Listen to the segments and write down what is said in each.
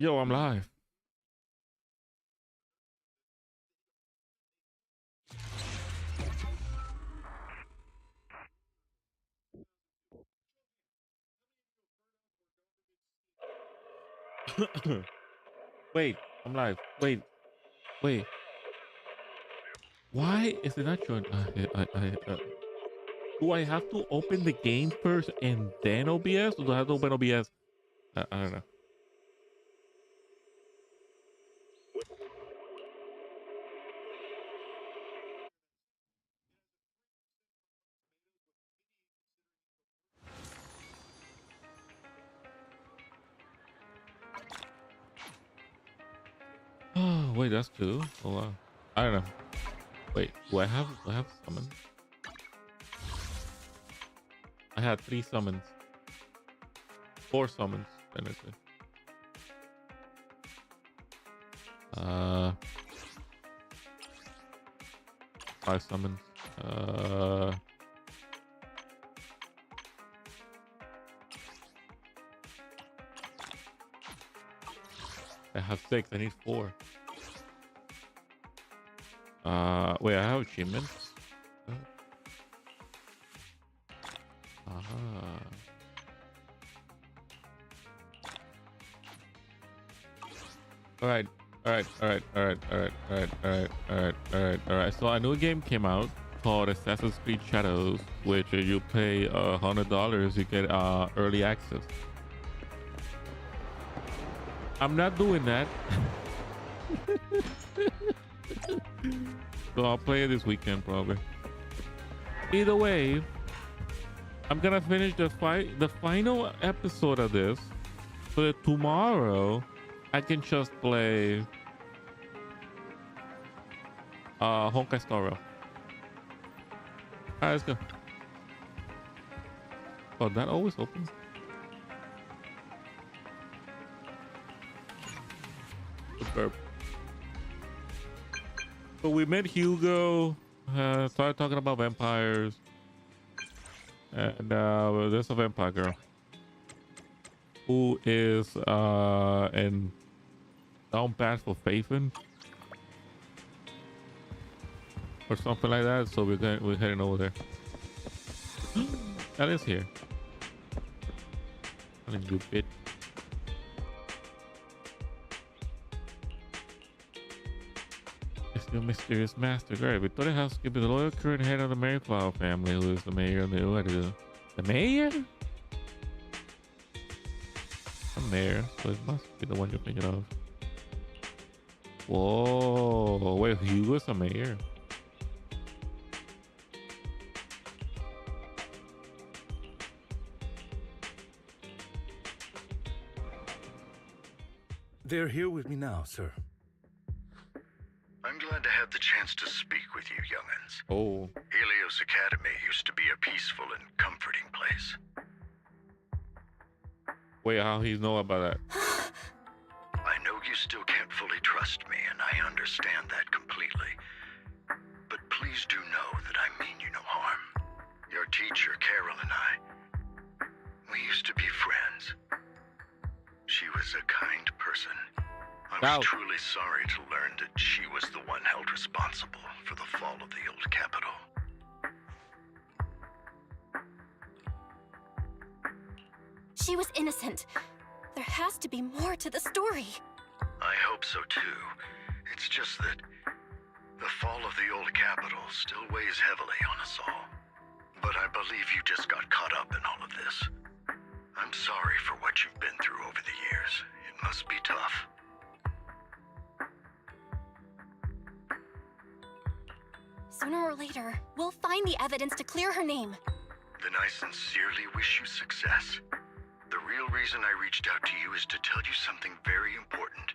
Yo, I'm live. Wait, I'm live. Wait. Why is it not showing? Do I have to open the game first and then OBS? Or do I have to open OBS? I don't know. Oh, wait, that's two. Oh, wow. I don't know. Wait, do I have summons? I had 3 summons. 4 summons, technically. 5 summons. I have 6. I need 4. Wait, I have achievements. All right. So a new game came out called Assassin's Creed Shadows, which you pay $100, you get early access. I'm not doing that. So I'll play it this weekend probably. Either way, I'm gonna finish the final episode of this, so that tomorrow I can just play Honkai Star Rail. Alright, let's go. Oh, that always opens. Superb. So we met Hugo, started talking about vampires, and there's a vampire girl who is in down bad for Faithin or something like that. So we're heading over there. That is here. I mean, you bit. It's your mysterious master. Great. Victoria House could be the loyal current head of the Mayflower family, who is the mayor of the mayor? The mayor. So it must be the one you're thinking of. Whoa. Wait, Hugo's a mayor. They're here with me now, sir. I'm glad to have the chance to speak with you, young'uns. Oh. Helios Academy used to be a peaceful and comforting place. Wait, how he know about that? I know you still can't fully trust me, and I understand that completely. But please do know that I mean you no harm. Your teacher, Carol, and I, we used to be friends. She was a kind person. I was truly sorry to learn that she was the one held responsible for the fall of the old capital. She was innocent. There has to be more to the story. I hope so too. It's just that the fall of the old capital still weighs heavily on us all. But I believe you just got caught up in all of this. I'm sorry for what you've been through over the years. It must be tough. Sooner or later, we'll find the evidence to clear her name. Then I sincerely wish you success. The real reason I reached out to you is to tell you something very important.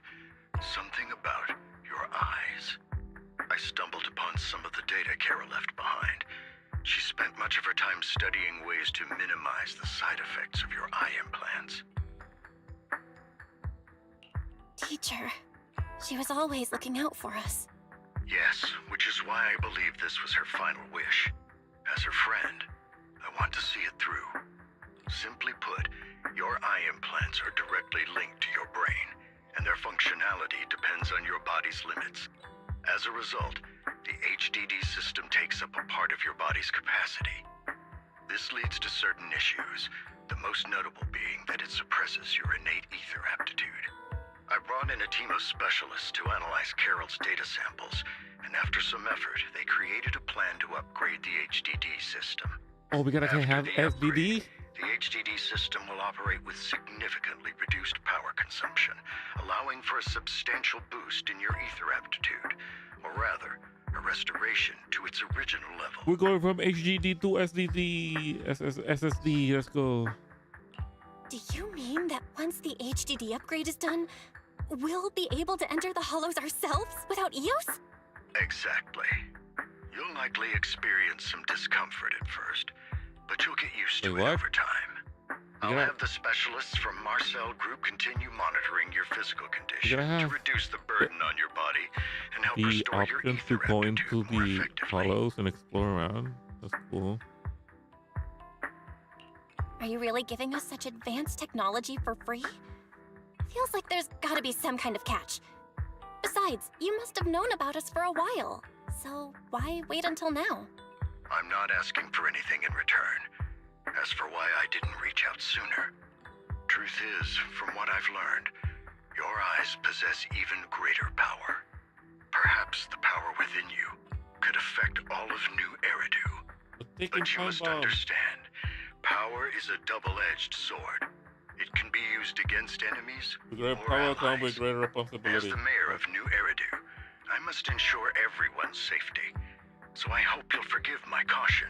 Something about your eyes. I stumbled upon some of the data Kara left behind. She spent much of her time studying ways to minimize the side effects of your eye implants. Teacher, she was always looking out for us. Yes, which is why I believe this was her final wish. As her friend, I want to see it through. Simply put, your eye implants are directly linked to your brain, and and their functionality depends on your body's limits. As a result, the HDD system takes up a part of your body's capacity. This leads to certain issues, the most notable being that it suppresses your innate ether aptitude. I brought in a team of specialists to analyze Carol's data samples, and after some effort, they created a plan to upgrade the HDD system. Oh, we gotta After have the SDD? upgrade, the HDD system will operate with significantly reduced power consumption, allowing for a substantial boost in your ether aptitude, or rather, a restoration to its original level. We're going from HDD to SSD. Let's go. Do you mean that once the HDD upgrade is done, we'll be able to enter the hollows ourselves without EOS? Exactly. You'll likely experience some discomfort at first, but you'll get used to Wait, it what? over time. I'll gonna- have the specialists from Marcel Group continue monitoring your physical condition You're gonna to have reduce the burden on your body and help the restore your option ether to go into aptitude more the effectively. hollows and explore around. That's cool. Are you really giving us such advanced technology for free? Feels like there's gotta be some kind of catch. Besides, you must have known about us for a while. So why wait until now? I'm not asking for anything in return. As for why I didn't reach out sooner, truth is, from what I've learned, your eyes possess even greater power. Perhaps the power within you could affect all of New Eridu. But you must understand, power is a double-edged sword. It can be used against enemies With great or power comes allies. with great As responsibility. the mayor of New Eridu, I must ensure everyone's safety. So I hope you'll forgive my caution.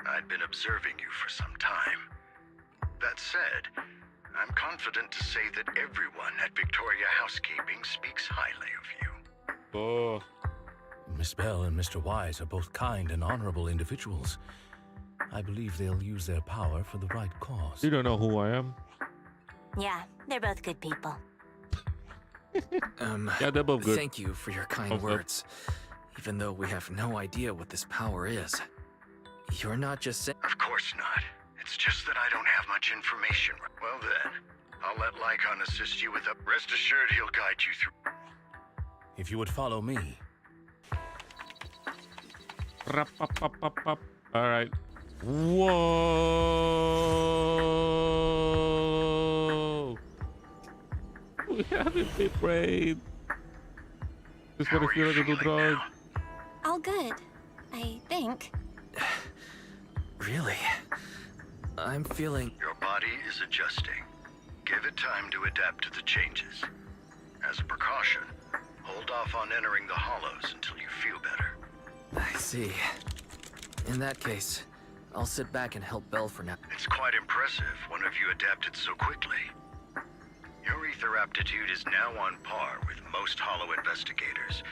I'd been observing you for some time. That said, I'm confident to say that everyone at Victoria Housekeeping speaks highly of you. Oh, Miss Bell and Mr. Wise are both kind and honorable individuals. I believe they'll use their power for the right cause. you don't know who I am? Yeah, they're both good people. Yeah, they're both good. Thank you for your kind Okay. words. Even though we have no idea what this power is. You're not just saying. Of course not. It's just that I don't have much information. Well then, I'll let Lycon assist you with a... Rest assured he'll guide you through... If you would follow me. Rap-pop-pop-pop-pop. All right. Whoa! We haven't been brave. This How what I are feel you like a good feeling drug. now? All good, I think. Really? I'm feeling. Your body is adjusting. Give it time to adapt to the changes. As a precaution, hold off on entering the hollows until you feel better. I see. In that case, I'll sit back and help Belle for now. It's quite impressive one of you adapted so quickly. Your ether aptitude is now on par with most hollow investigators,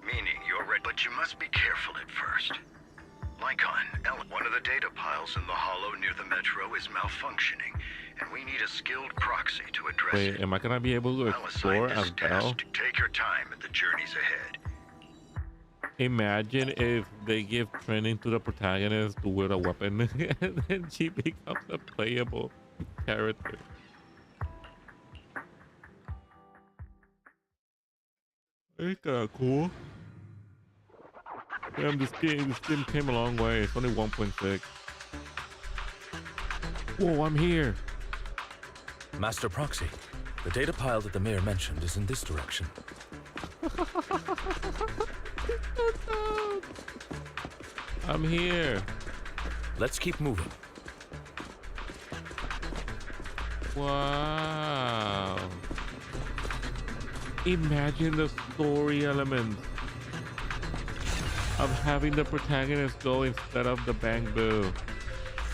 meaning you're ready. But you must be careful at first. Lycon, one of the data piles in the hollow near the metro is malfunctioning, and we need a skilled proxy to address Wait, it. am I gonna be able to I'll explore assign as this Belle? task. Take your time in the journeys ahead. Imagine if they give training to the protagonist to wield a weapon and then she becomes a playable character. It's kinda cool. Damn, this game came a long way. It's only 1.6. Whoa, I'm here. Master Proxy, the data pile that the mayor mentioned is in this direction. I'm here. Let's keep moving. Wow. Imagine the story element of having the protagonist go instead of the bamboo.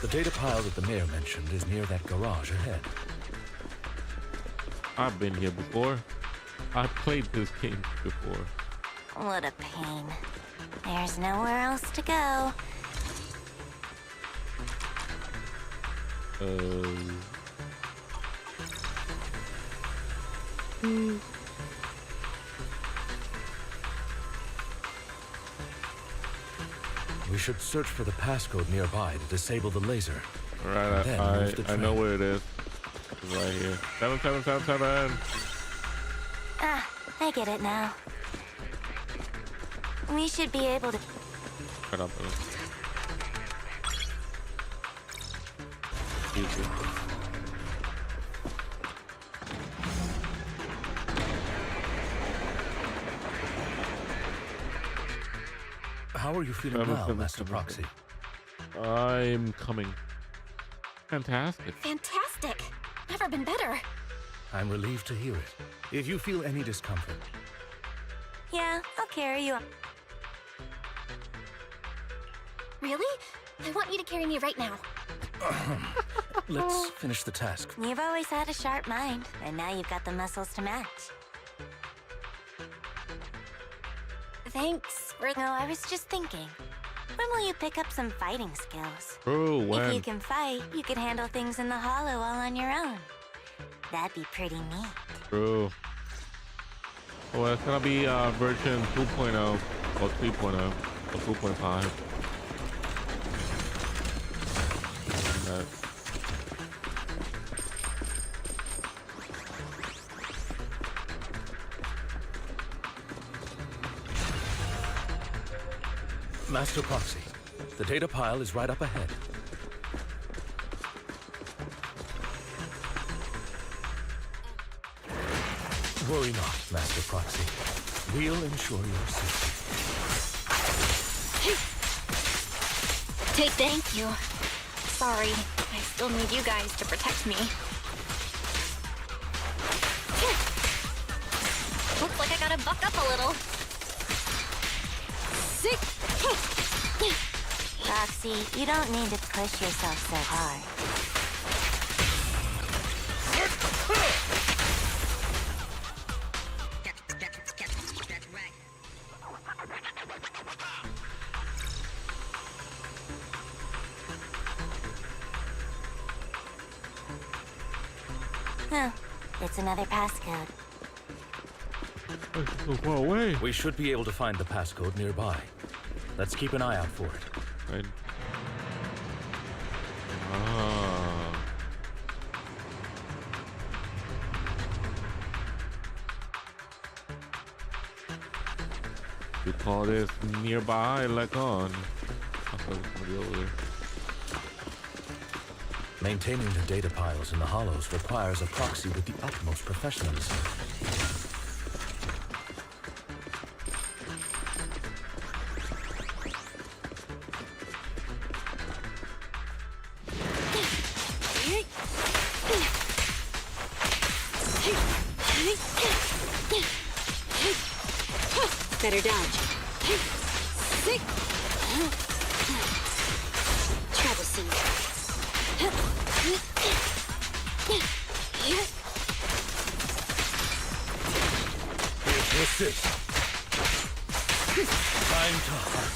The data pile that the mayor mentioned is near that garage ahead. I've been here before. I've played this game before. What a pain. There's nowhere else to go. We should search for the passcode nearby to disable the laser. Right, Then move the I know train. where it is. It's right here. 7777. Ah, I get it now. We should be able to... Shut up. Easy. How are you feeling now, Master Proxy? I'm coming. Fantastic. Fantastic. Never been better. I'm relieved to hear it. If you feel any discomfort, Yeah, I'll carry you. Really? I want you to carry me right now. let's finish the task. You've always had a sharp mind, and now you've got the muscles to match. Thanks for... No, I was just thinking. When will you pick up some fighting skills? Oh, If when? you can fight, you could handle things in the hollow all on your own. That'd be pretty neat. True. Well, it's gonna be version 2.0 or 3.0 or 2.5. Master Proxy, the data pile is right up ahead. Worry not, Master Proxy. We'll ensure your safety. Thank you. Sorry, I still need you guys to protect me. Looks like I gotta buck up a little. Sick. Roxy, you don't need to push yourself so hard. Huh. It's another passcode. It's so far away. We should be able to find the passcode nearby. Let's keep an eye out for it. Right. Ah. You call this nearby, like on. I thought it was gonna be over there. Maintaining the data piles in the hollows requires a proxy with the utmost professionalism. Better dodge. Sick. Travel scene. What's this? Time to hunt.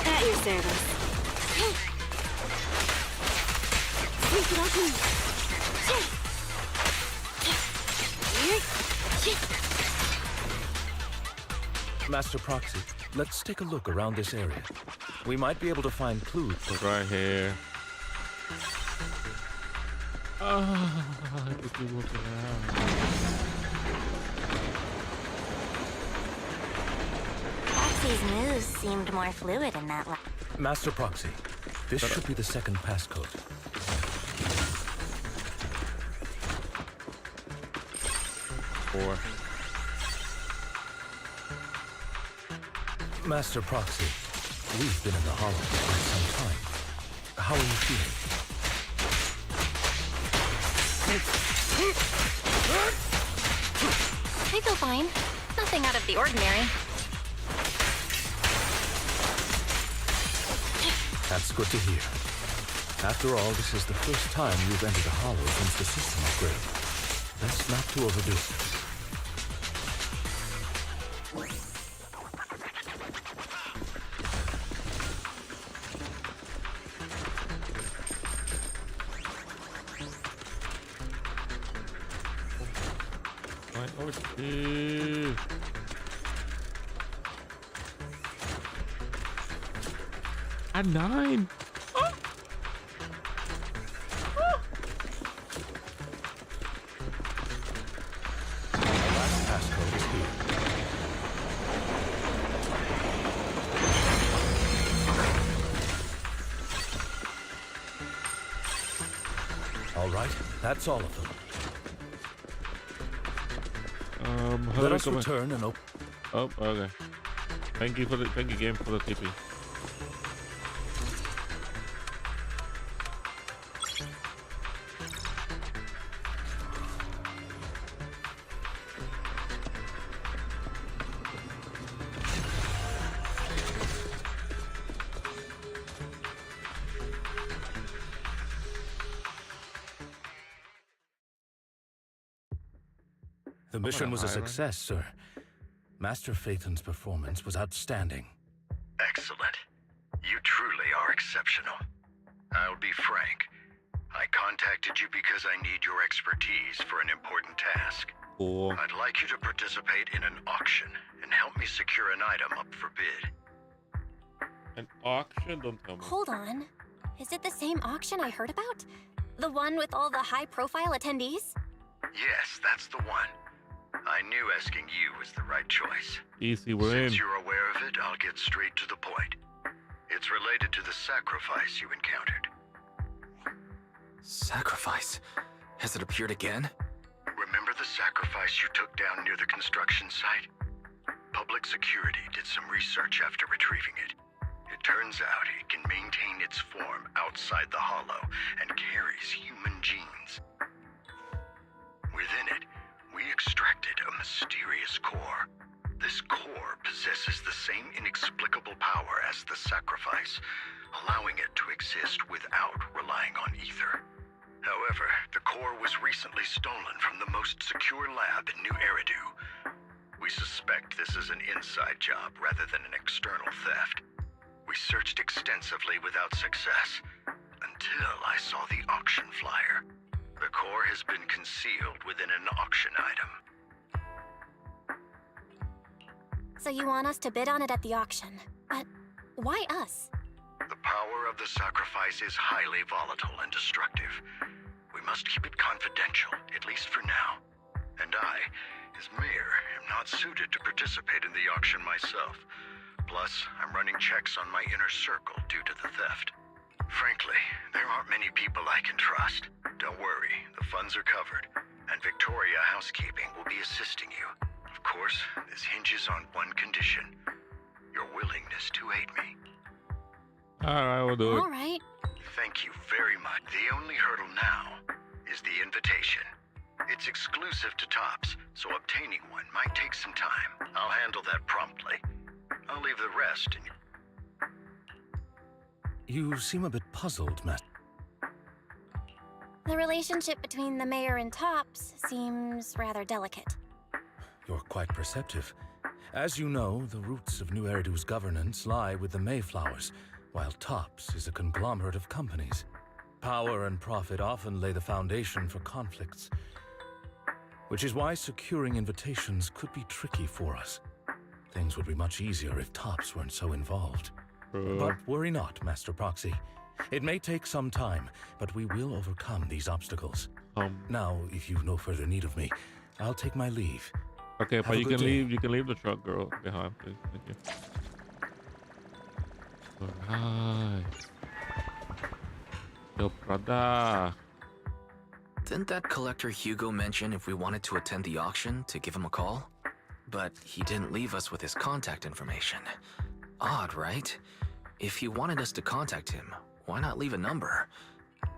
At your service. Master Proxy, let's take a look around this area. We might be able to find clues. It's right here. Ah, I have to keep looking out. Roxy's moves seemed more fluid in that way. Master Proxy, this should be the second passcode. Four. Master Proxy, we've been in the hollow for quite some time. How are you feeling? I feel fine. Nothing out of the ordinary. That's good to hear. After all, this is the first time you've entered a hollow since the system upgrade. Best not to overdo it. A 9. Oh. The last passcode is here. All right, that's all of them. How Let do I us go back? return and open. Oh, okay. Thank you game for the TP. The mission was a high, right? success, sir. Master Phaeton's performance was outstanding. Excellent. You truly are exceptional. I'll be frank. I contacted you because I need your expertise for an important task. Cool. I'd like you to participate in an auction and help me secure an item up for bid. An auction? Don't tell me. Hold on. Is it the same auction I heard about? The one with all the high-profile attendees? Yes, that's the one. I knew asking you was the right choice. Easy, we're in. Since you're aware of it, I'll get straight to the point. It's related to the sacrifice you encountered. Sacrifice? Has it appeared again? Remember the sacrifice you took down near the construction site? Public security did some research after retrieving it. It turns out it can maintain its form outside the hollow and carries human genes. Within it, we extracted a mysterious core. This core possesses the same inexplicable power as the sacrifice, allowing it to exist without relying on ether. However, the core was recently stolen from the most secure lab in New Eridu. We suspect this is an inside job rather than an external theft. We searched extensively without success, until I saw the auction flyer. The core has been concealed within an auction item. So you want us to bid on it at the auction. But why us? The power of the sacrifice is highly volatile and destructive. We must keep it confidential, at least for now. And I, as mayor, am not suited to participate in the auction myself. Plus, I'm running checks on my inner circle due to the theft. Frankly, there aren't many people I can trust. Don't worry, the funds are covered, and Victoria Housekeeping will be assisting you. Of course, this hinges on one condition: your willingness to aid me. Alright, we'll do it. All right. Thank you very much. The only hurdle now is the invitation. It's exclusive to Tops, so obtaining one might take some time. I'll handle that promptly. I'll leave the rest in your... You seem a bit puzzled, Master. The relationship between the mayor and Tops seems rather delicate. You're quite perceptive. As you know, the roots of New Eridu's governance lie with the Mayflowers, while Tops is a conglomerate of companies. Power and profit often lay the foundation for conflicts, which is why securing invitations could be tricky for us. Things would be much easier if Tops weren't so involved. But worry not, Master Proxy. It may take some time, but we will overcome these obstacles. Now, if you've no further need of me, I'll take my leave. Okay, Have but a you good can day. leave. You can leave the truck, girl, behind, please. Thank you. Alright. Yo, Prada. Didn't that collector Hugo mention if we wanted to attend the auction to give him a call? But he didn't leave us with his contact information. Odd, right? If he wanted us to contact him, why not leave a number?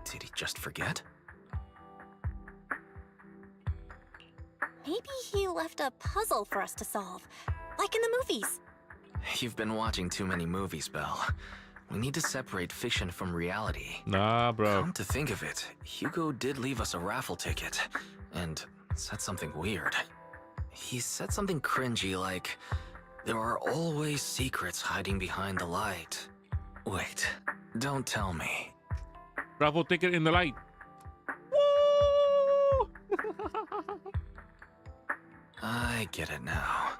Did he just forget? Maybe he left a puzzle for us to solve, like in the movies. You've been watching too many movies, Belle. We need to separate fiction from reality. Nah, bro. Come to think of it, Hugo did leave us a raffle ticket, and said something weird. He said something cringy like, "There are always secrets hiding behind the light." Wait, don't tell me. Raffle ticket in the light. Woo! I get it now.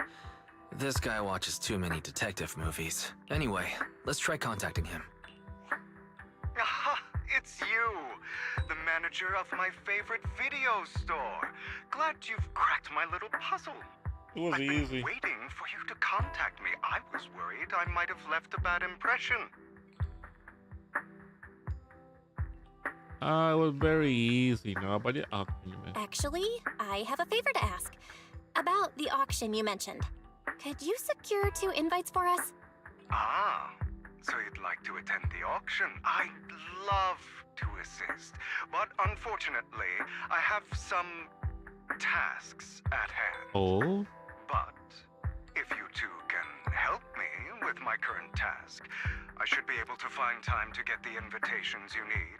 This guy watches too many detective movies. Anyway, let's try contacting him. it's you, the manager of my favorite video store. Glad you've cracked my little puzzle. It was I've been easy. waiting for you to contact me. I was worried I might have left a bad impression. It was very easy, no, but the auction, man. Actually, I have a favor to ask. About the auction you mentioned. Could you secure 2 invites for us? Ah, so you'd like to attend the auction? I'd love to assist, but unfortunately, I have some tasks at hand. Oh? But if you two can help me with my current task, I should be able to find time to get the invitations you need.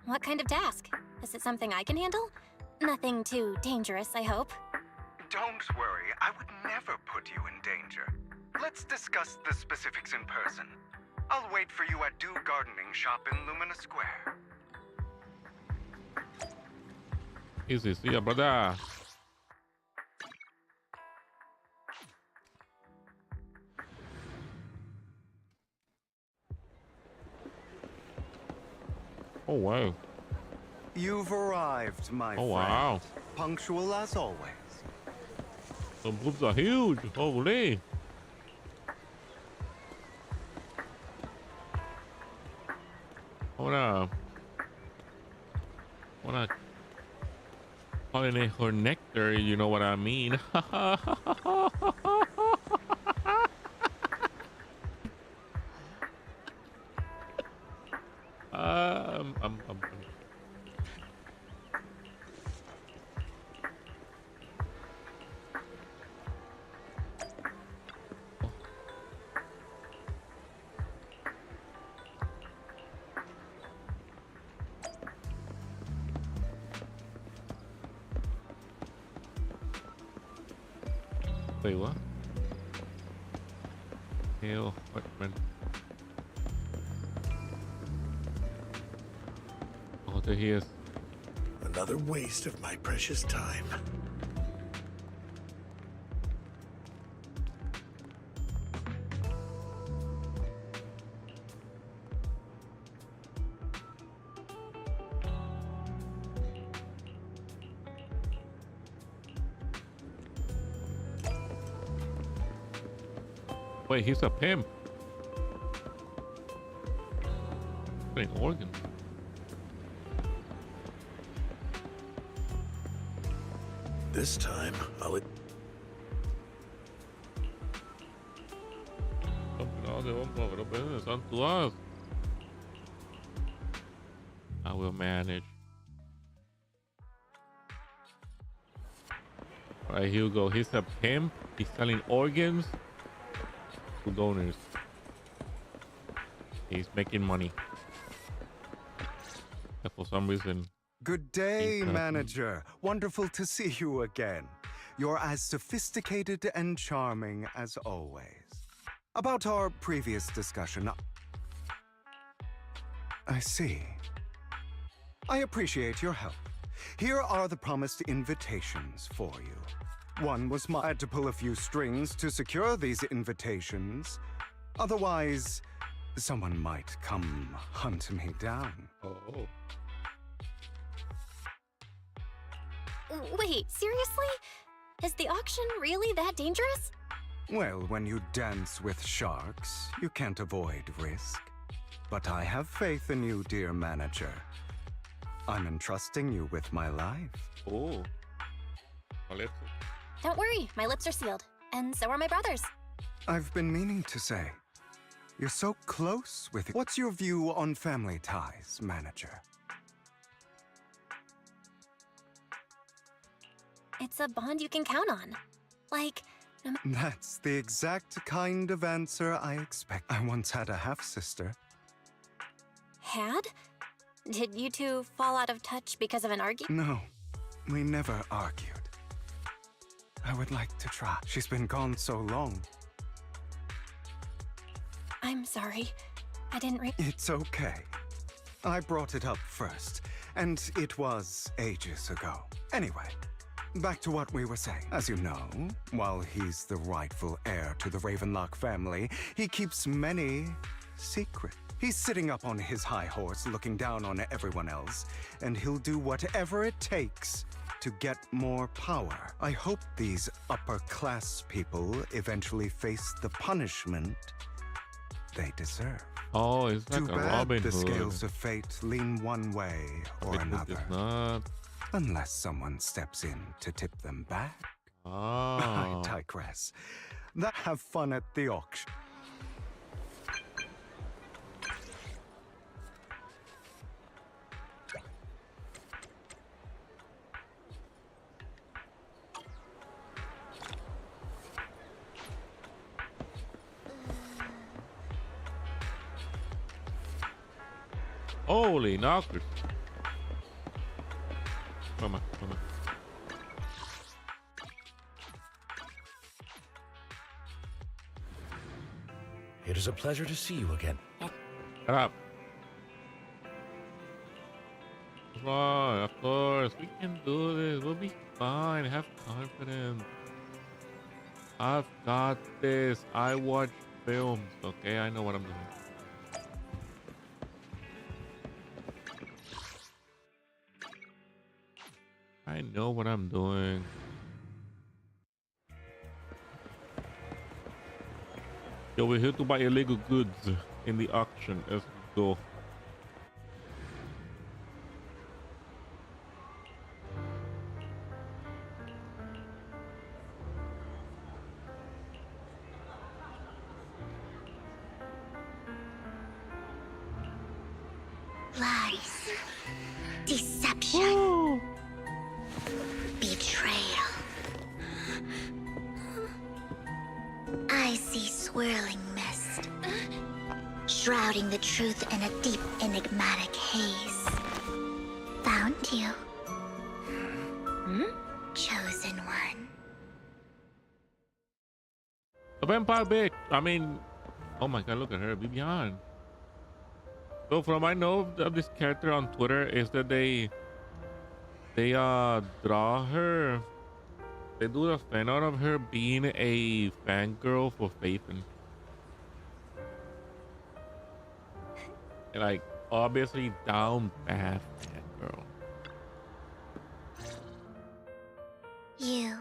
What kind of task? Is it something I can handle? Nothing too dangerous, I hope. Don't worry, I would never put you in danger. Let's discuss the specifics in person. I'll wait for you at Dew Gardening Shop in Lumina Square. Easy, see ya, brother. Oh, wow. You've arrived, my Oh, wow. Punctual as always. The boobs are huge. Holy. I wanna pollinate her nectar, you know what I mean. I'm Wait, what? Hell, what, man? Oh, there he is. Another waste of my precious time. Wait, he's a pimp. Playing organ. This time, I'll... It's to us. I will manage. Alright, here we go. He's a pimp. He's selling organs to donors. He's making money. And for some reason. Good day, manager. Wonderful to see you again. You're as sophisticated and charming as always. About our previous discussion, I see. I appreciate your help. Here are the promised invitations for you. One was I had to pull a few strings to secure these invitations. Otherwise, someone might come hunt me down. Oh. Wait, seriously? Is the auction really that dangerous? Well, when you dance with sharks, you can't avoid risk. But I have faith in you, dear manager. I'm entrusting you with my life. Oh. Don't worry, my lips are sealed. And so are my brothers. I've been meaning to say, you're so close with it. What's your view on family ties, manager? It's a bond you can count on. Like, That's the exact kind of answer I expect. I once had a half-sister. had? Did you two fall out of touch because of an argument? No, we never argued. I would like to try. She's been gone so long. I'm sorry. I didn't It's okay. I brought it up first, and it was ages ago. Anyway, back to what we were saying. As you know, while he's the rightful heir to the Ravenlock family, he keeps many secret. He's sitting up on his high horse, looking down on everyone else, and he'll do whatever it takes to get more power. I hope these upper-class people eventually face the punishment they deserve. Oh, it's like Too a bad Robin the Hood. scales of fate lean one way or Robin Hood another, is not. unless someone steps in to tip them back. Oh. I digress. Have fun at the auction. Holy knockers. Come on, come on. It is a pleasure to see you again. Shut up. Come on, of course. We can do this. We'll be fine. Have confidence. I've got this. I watch films, okay? I know what I'm doing. I know what I'm doing. Yo, we're here to buy illegal goods in the auction. Let's go. Lies. Deception. Betrayal. I see swirling mist, shrouding the truth in a deep, enigmatic haze. Found you. Chosen one. The vampire bitch. I mean, oh my god, look at her, Vivian. So from I know of this character on Twitter is that they draw her. They do the fan art of her being a fangirl for Faithin. Like obviously down bad fangirl. You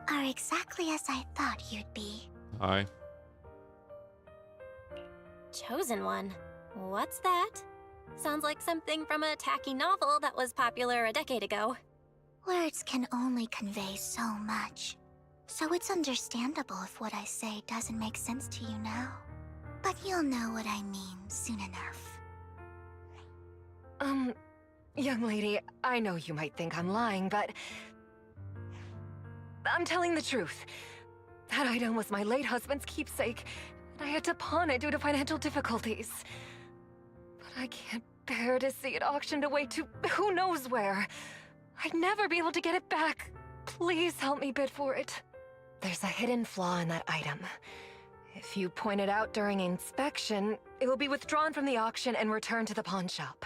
are exactly as I thought you'd be. Hi. Chosen one. What's that? Sounds like something from a tacky novel that was popular a decade ago. Words can only convey so much, so it's understandable if what I say doesn't make sense to you now. But you'll know what I mean soon enough. Young lady, I know you might think I'm lying, but I'm telling the truth. That item was my late husband's keepsake, and I had to pawn it due to financial difficulties. But I can't bear to see it auctioned away to who knows where. I'd never be able to get it back. Please help me bid for it. There's a hidden flaw in that item. If you point it out during inspection, it will be withdrawn from the auction and returned to the pawn shop.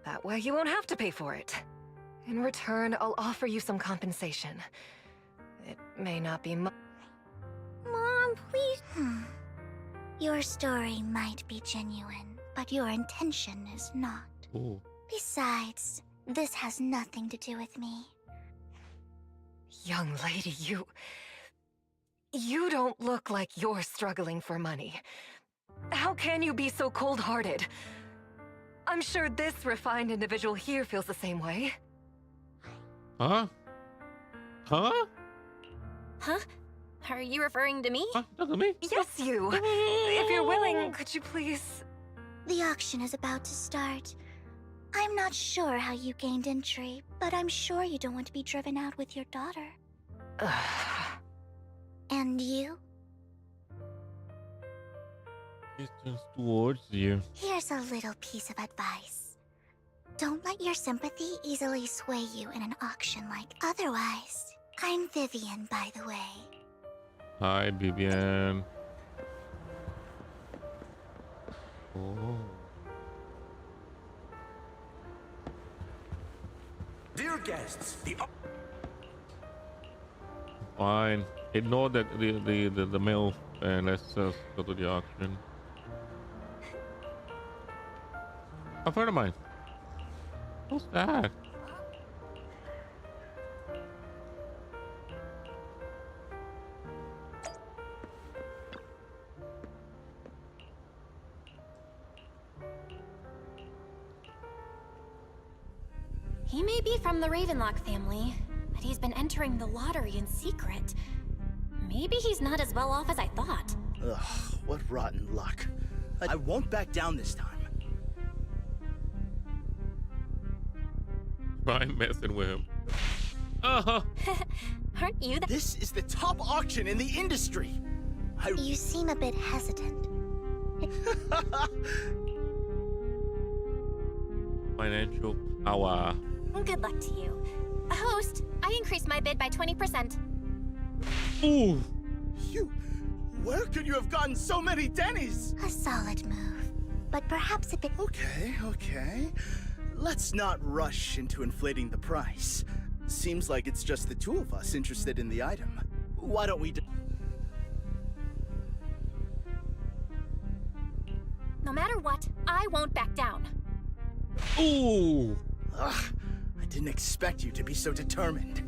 That way you won't have to pay for it. In return, I'll offer you some compensation. It may not be much. Mom, please. Your story might be genuine, but your intention is not. Ooh. Besides, this has nothing to do with me. Young lady, you don't look like you're struggling for money. How can you be so cold-hearted? I'm sure this refined individual here feels the same way. Huh? Huh? Huh? Are you referring to me? Huh? Look at me. Yes, you. If you're willing, could you please... The auction is about to start. I'm not sure how you gained entry, but I'm sure you don't want to be driven out with your daughter. And you? He turns towards you. Here's a little piece of advice. Don't let your sympathy easily sway you in an auction like otherwise. I'm Vivian, by the way. Hi, Vivian. Oh. Dear guests, Fine. Ignore that the mail and let's just go to the auction. A friend of mine. What's that? He may be from the Ravenlock family, but he's been entering the lottery in secret. Maybe he's not as well off as I thought. Ugh, what rotten luck. I won't back down this time. Try messing with him. Aren't you the— This is the top auction in the industry. You seem a bit hesitant. Financial power. Good luck to you. Host, I increased my bid by 20%. Ooh. Where could you have gotten so many Denny's? A solid move, but perhaps a bit. Okay. Let's not rush into inflating the price. Seems like it's just the two of us interested in the item. Why don't we No matter what, I won't back down. Ooh. Ugh, I didn't expect you to be so determined.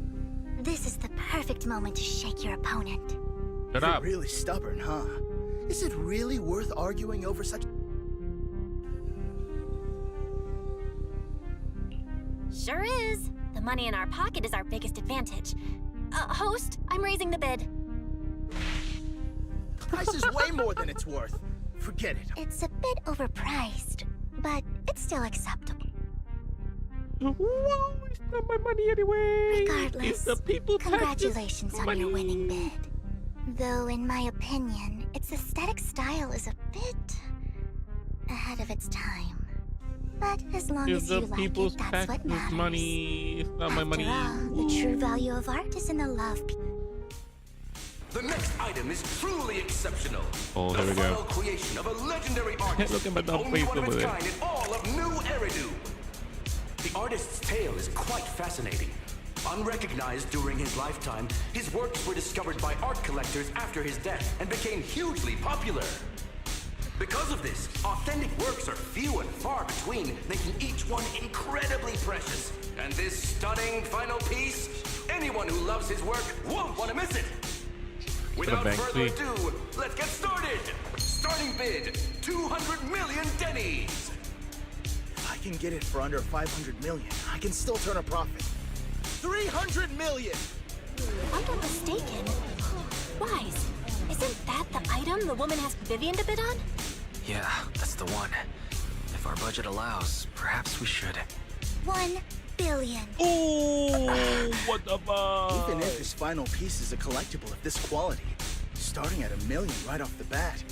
This is the perfect moment to shake your opponent. Shut You're up. really stubborn, huh? Is it really worth arguing over such? Sure is. The money in our pocket is our biggest advantage. Host, I'm raising the bid. The price is way more than it's worth. Forget it. It's a bit overpriced, but it's still acceptable. Whoa, it's not my money anyway. Regardless, It's the people's congratulations taxes on money. your winning bid. Though, in my opinion, its aesthetic style is a bit ahead of its time. But as long It's as the you like people's it, that's what taxes matters. money. It's not my After money. all, the true value of art is in the love. The next item is truly exceptional. Oh, the there we go. final creation of a legendary artist. Look at my dumb only face one of over its there. kind in all of New Eridu. The artist's tale is quite fascinating. Unrecognized during his lifetime, his works were discovered by art collectors after his death and became hugely popular. Because of this, authentic works are few and far between, making each one incredibly precious. And this stunning final piece, anyone who loves his work won't want to miss it. Without further ado, let's get started! Starting bid, 200 million Denny's! If I can get it for under 500 million, I can still turn a profit. 300 million! If I'm not mistaken, Wise, isn't that the item the woman asked Vivian to bid on? Yeah, that's the one. If our budget allows, perhaps we should. 1 billion. Oh, what the fuck? Even if this final piece is a collectible of this quality, starting at $1 million right off the bat.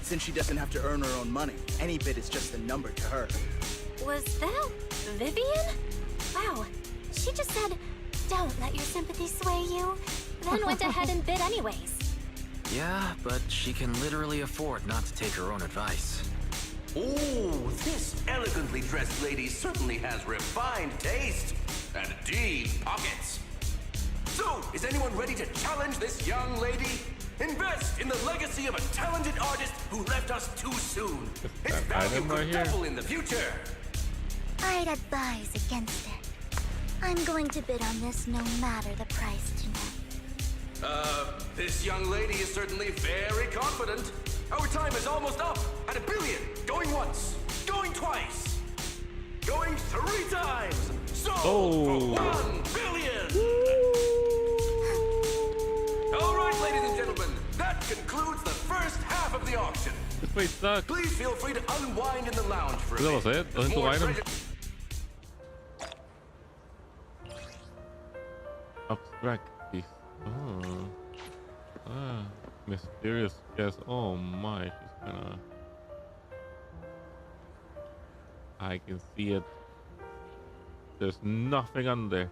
Since she doesn't have to earn her own money, any bid is just a number to her. Was that Vivian? Wow, she just said, "Don't let your sympathy sway you," then went ahead and bid anyways. Yeah, but she can literally afford not to take her own advice. Ooh, this elegantly dressed lady certainly has refined taste and deep pockets. So, is anyone ready to challenge this young lady? Invest in the legacy of a talented artist who left us too soon. Its value could double in the future. I'd advise against it. I'm going to bid on this no matter the price tonight. This young lady is certainly very confident. Our time is almost up at $1 billion. Going once, going twice, going 3 times. Sold for $1 billion. All right, ladies and gentlemen, that concludes the first half of the auction. This place sucks. Please feel free to unwind in the lounge for a That bit. was it? There's Only two more items? treasure- Abstract piece. Oh. Ah. Mysterious guess. Oh my. She's kinda. I can see it. There's nothing under.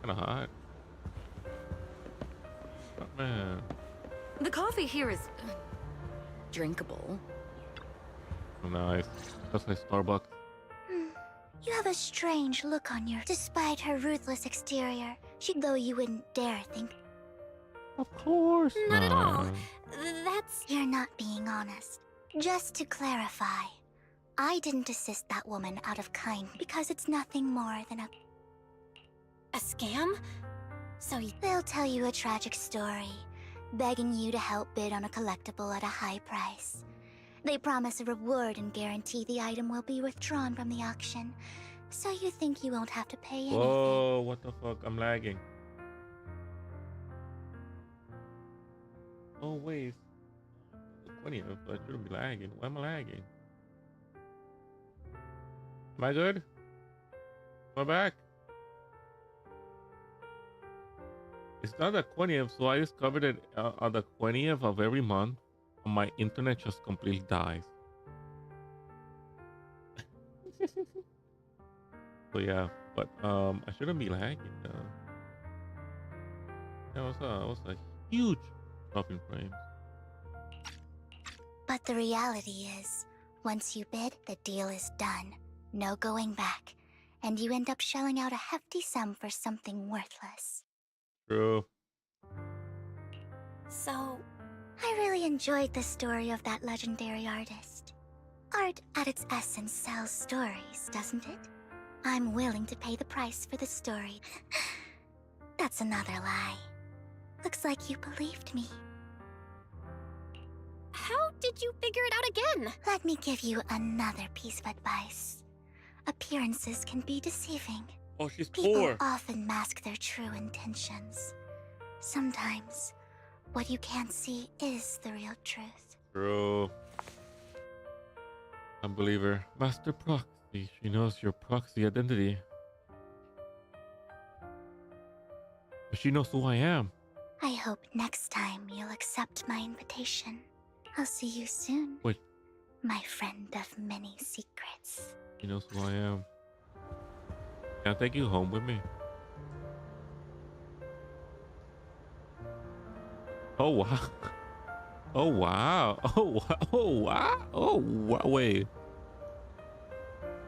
Kinda hot. Oh, man. The coffee here is drinkable. Nice. That's like Starbucks. You have a strange look on your... Despite her ruthless exterior, though you wouldn't dare think... Of course Not at all. That's... You're not being honest. Just to clarify, I didn't assist that woman out of kindness because it's nothing more than A scam? So They'll tell you a tragic story, begging you to help bid on a collectible at a high price. They promise a reward and guarantee the item will be withdrawn from the auction, so you think you won't have to pay anything. Whoa, what the fuck? I'm lagging. Oh, wait. The 20th. I shouldn't be lagging. Why am I lagging? Am I good? Am I back? It's not the 20th, so I discovered it on the 20th of every month. My internet just completely dies. So yeah, but I shouldn't be lagging. That was a huge drop in frames. But the reality is, once you bid, the deal is done. No going back. And you end up shelling out a hefty sum for something worthless. True. So, I really enjoyed the story of that legendary artist. Art, at its essence, sells stories, doesn't it? I'm willing to pay the price for the story. That's another lie. Looks like you believed me. How did you figure it out again? Let me give you another piece of advice. Appearances can be deceiving. Oh, she's People poor. often mask their true intentions. Sometimes, what you can't see is the real truth. True. Unbeliever. Master Proxy. She knows your proxy identity. But she knows who I am. I hope next time you'll accept my invitation. I'll see you soon. Wait. My friend of many secrets. She knows who I am. Can I take you home with me? Oh wow. Oh wow. Oh wow. Oh wow. Oh wow. Wait.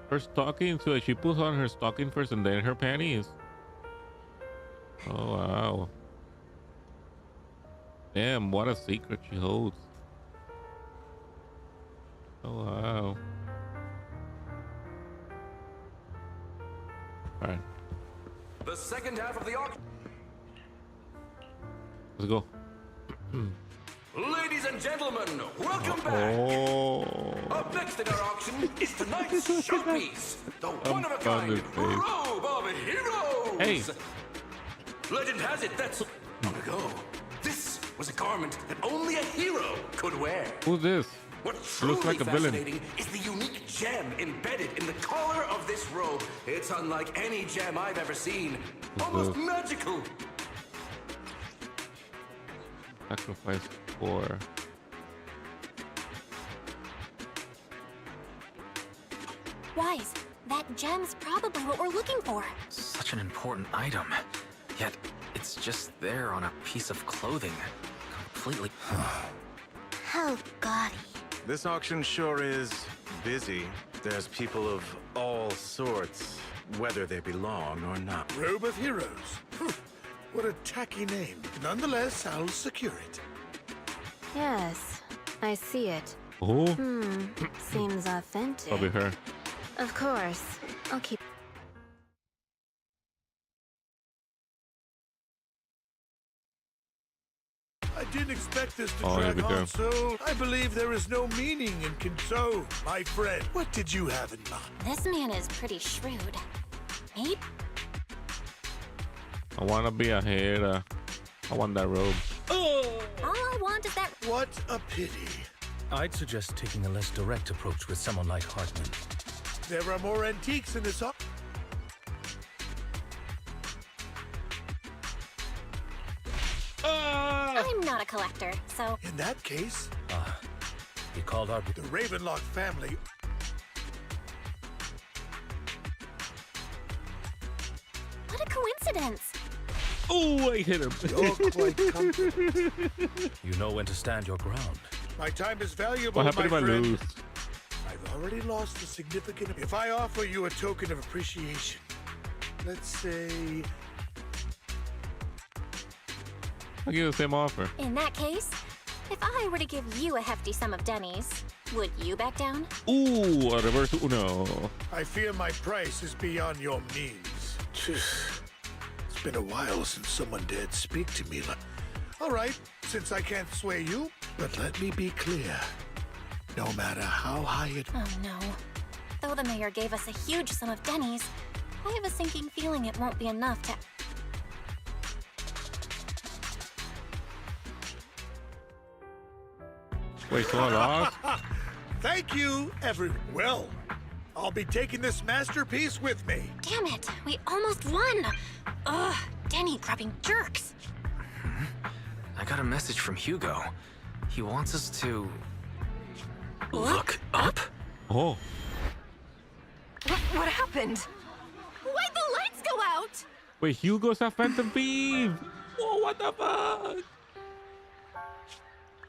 Her stocking, so she puts on her stocking first and then her panties. Oh wow. Damn, what a secret she holds. Oh wow. Alright. The second half of the auction. Let's go. Ladies and gentlemen, welcome back. Oh. Up next in our auction is tonight's showpiece, the one-of-a-kind Robe of Heroes. Hey. Legend has it that long ago, this was a garment that only a hero could wear. Who's this? What Looks truly like a villain. fascinating is the unique gem embedded in the collar of this robe. It's unlike any gem I've ever seen. Almost magical. Sacrifice for. Wise, that gem's probably what we're looking for. Such an important item. Yet, it's just there on a piece of clothing. Completely. How gaudy. This auction sure is busy. There's people of all sorts, whether they belong or not. Robe of Heroes. What a tacky name. Nonetheless, I'll secure it. Yes, I see it. Oh. Seems authentic. Probably her. Of course. I'll keep. I didn't expect this to Oh, here drag we go. on, so I believe there is no meaning in so, my friend, what did you have in mind? This man is pretty shrewd. Maybe I want to be a hater. I want that robe. all I want is that. What a pity. I'd suggest taking a less direct approach with someone like Hartman. There are more antiques in this auction. I'm not a collector, so. In that case, He called our... the Ravenlock family. What a coincidence. Oh, I hit him. You're quite confident. You know when to stand your ground. My time is valuable, What happened my if I friend. lose? I've already lost a significant... If I offer you a token of appreciation, let's say... I'll give you the same offer. In that case, if I were to give you a hefty sum of Denny's, Would you back down? Ooh, a reverse uno. I fear my price is beyond your means. It's been a while since someone dared speak to me like... All right, since I can't sway you, but let me be clear. No matter how high it... Oh no. Though the mayor gave us a huge sum of dennies, I have a sinking feeling it won't be enough to... Wait, so I lost? Thank you, Well, I'll be taking this masterpiece with me. Damn it, we almost won! Ugh, denny grabbing jerks. I got a message from Hugo. He wants us to... Look up? Oh. What happened? Why'd the lights go out? Wait, Hugo's a phantom thief! Whoa, what the fuck?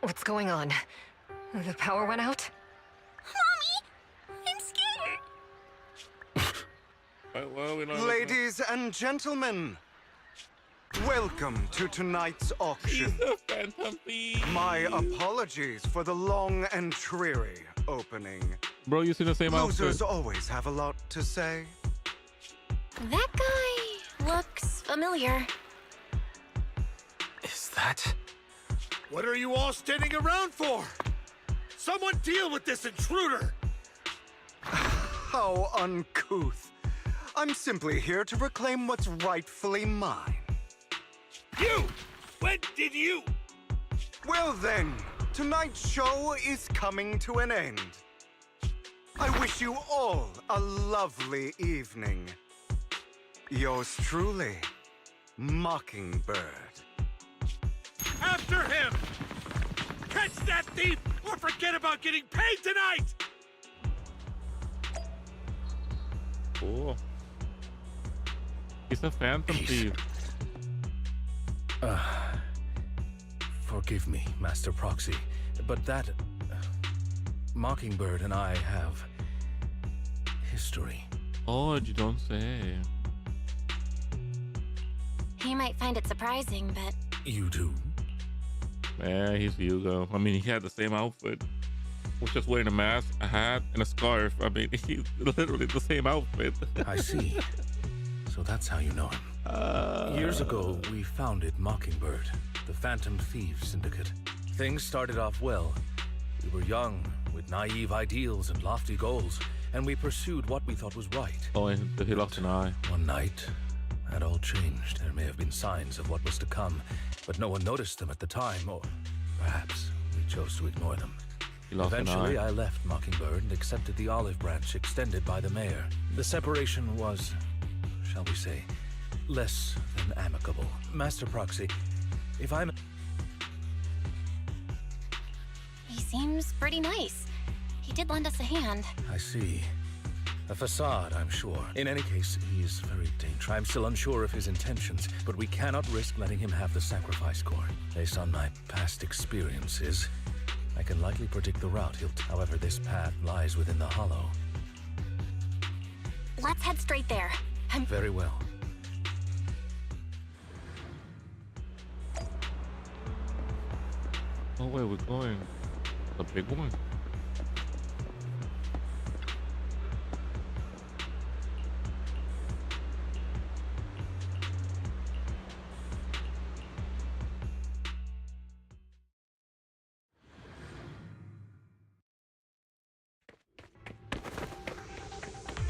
What's going on? The power went out? Mommy! I'm scared! Ladies and gentlemen, welcome to tonight's auction. He's a phantom thief. My apologies for the long and dreary opening. Bro, you see the same Losers outfit. always have a lot to say. That guy looks familiar. Is that... What are you all standing around for? Someone deal with this intruder! How uncouth. I'm simply here to reclaim what's rightfully mine. You! When did you? Well then, tonight's show is coming to an end. I wish you all a lovely evening. Yours truly, Mockingbird. After him! Catch that thief or forget about getting paid tonight! Cool. He's a phantom thief. Forgive me, Master Proxy, but that... Mockingbird and I have... history. Oh, you don't say. He might find it surprising, but... You do? Yeah, he's Hugo. I mean, he had the same outfit. Was just wearing a mask, a hat, and a scarf. I mean, he's literally the same outfit. I see. So that's how you know him. Years ago, we founded Mockingbird, the Phantom Thieves Syndicate. Things started off well. We were young, with naive ideals and lofty goals, and we pursued what we thought was right. Oh, and he lost an eye. One night, that all changed. There may have been signs of what was to come, but no one noticed them at the time, or perhaps we chose to ignore them. He lost Eventually, an eye. I left Mockingbird and accepted the olive branch extended by the mayor. The separation was, shall we say, less than amicable. Master Proxy, if I'm... He seems pretty nice. He did lend us a hand. I see. A facade, I'm sure. In any case, he is very dangerous. I'm still unsure of his intentions, but we cannot risk letting him have the sacrifice core. Based on my past experiences, I can likely predict the route he'll... However, this path lies within the hollow. Let's head straight there. Very well. Oh, wait, we're going. The big one.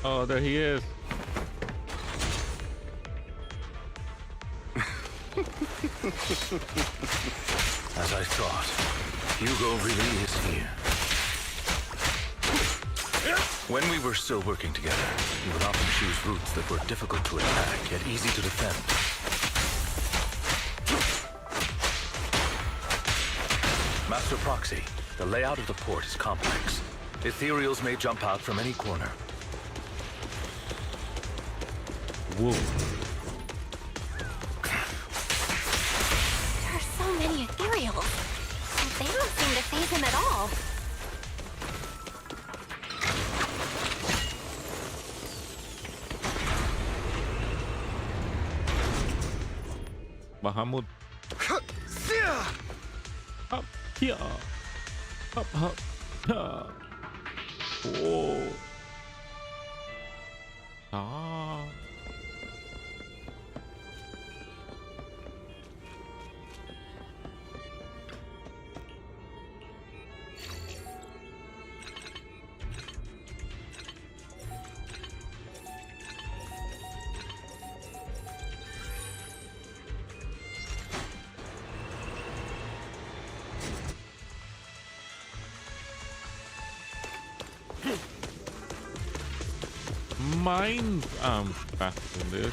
Oh, there he is. As I thought, Hugo really is here. When we were still working together, he would often choose routes that were difficult to attack, yet easy to defend. Master Proxy, the layout of the port is complex. Ethereals may jump out from any corner. Whoa. There are so many ethereals. And they don't seem to faze him at all. Bahamut. Up here. Up, up, up. Oh. Ah. Mine's faster than this.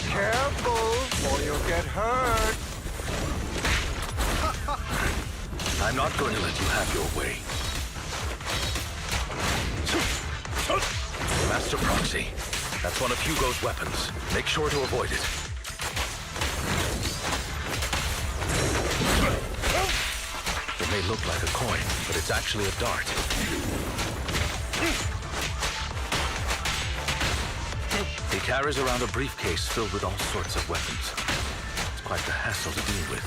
Careful, or you'll get hurt. I'm not going to let you have your way. Master Proxy, that's one of Hugo's weapons. Make sure to avoid it. It may look like a coin, but it's actually a dart. He carries around a briefcase filled with all sorts of weapons. It's quite the hassle to deal with.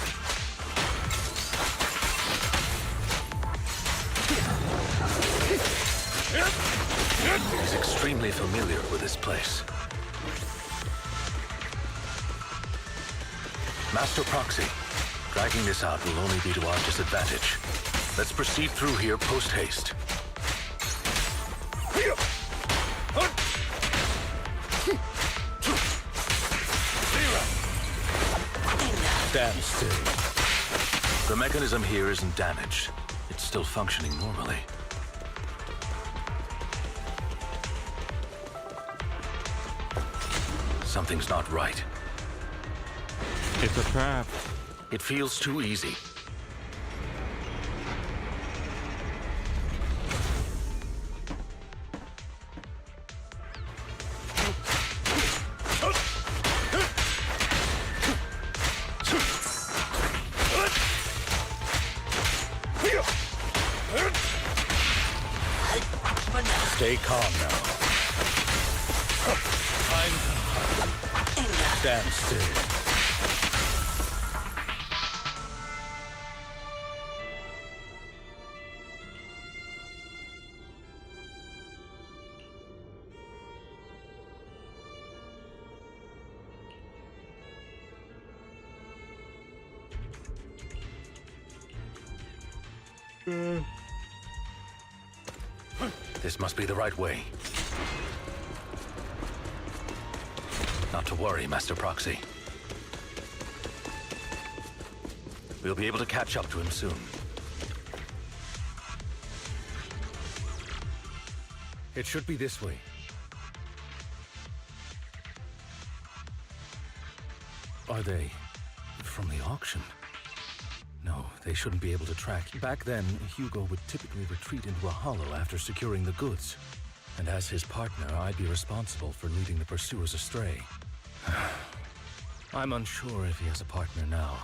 He's extremely familiar with this place. Master Proxy, dragging this out will only be to our disadvantage. Let's proceed through here post-haste. Stand still. The mechanism here isn't damaged. It's still functioning normally. Something's not right. It's a trap. It feels too easy. Stay calm now. Stand still. This must be the right way. Not to worry, Master Proxy. We'll be able to catch up to him soon. It should be this way. Are they from the auction? No, they shouldn't be able to track. Back then, Hugo would typically retreat into a hollow after securing the goods. And as his partner, I'd be responsible for leading the pursuers astray. I'm unsure if he has a partner now,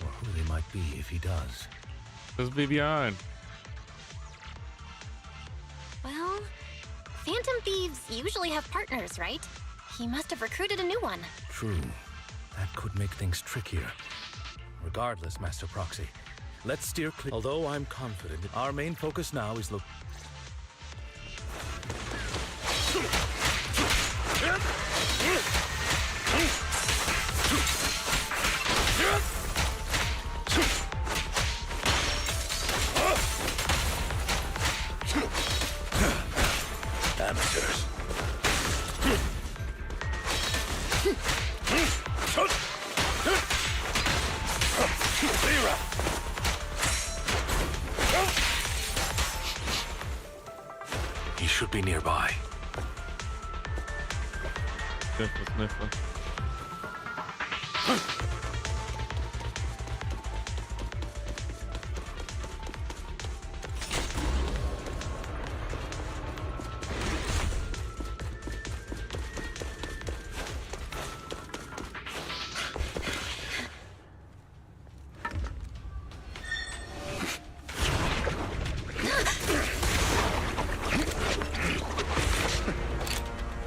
or who they might be if he does. Let's be beyond. Well, Phantom Thieves usually have partners, right? He must have recruited a new one. True. That could make things trickier. Regardless, Master Proxy, let's steer clear. Although I'm confident, our main focus now is look. Amateurs. He should be nearby. Sniffer.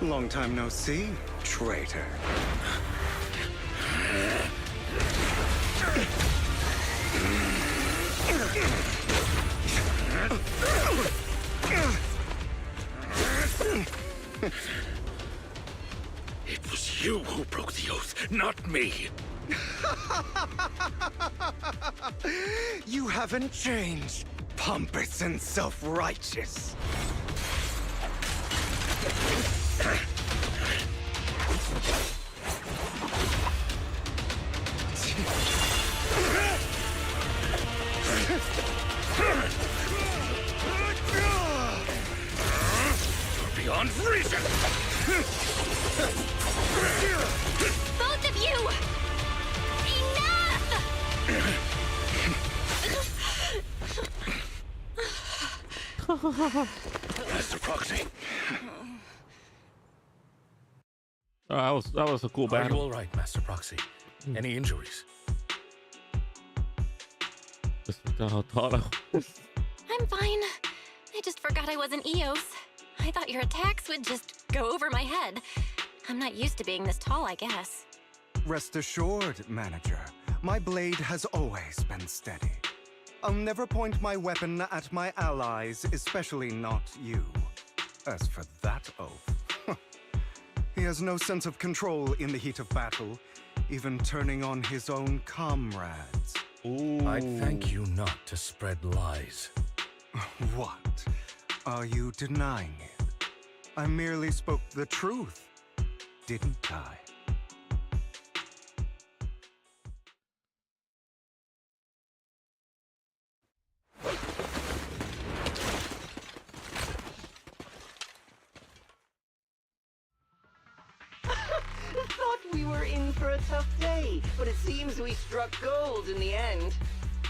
Long time no see, traitor. It was you who broke the oath, not me. You haven't changed, pompous and self-righteous. You're beyond reason. Both of you! Master Proxy. Oh, that was a cool Are you battle. all right, Master Proxy? Any injuries? Just how tall I was. I'm fine. I just forgot I wasn't Eos. I thought your attacks would just go over my head. I'm not used to being this tall, I guess. Rest assured, Manager, my blade has always been steady. I'll never point my weapon at my allies, especially not you. As for that oath, he has no sense of control in the heat of battle, even turning on his own comrades. I thank you not to spread lies. What? Are you denying it? I merely spoke the truth, didn't I? Thought we were in for a tough day, but it seems we struck gold in the end.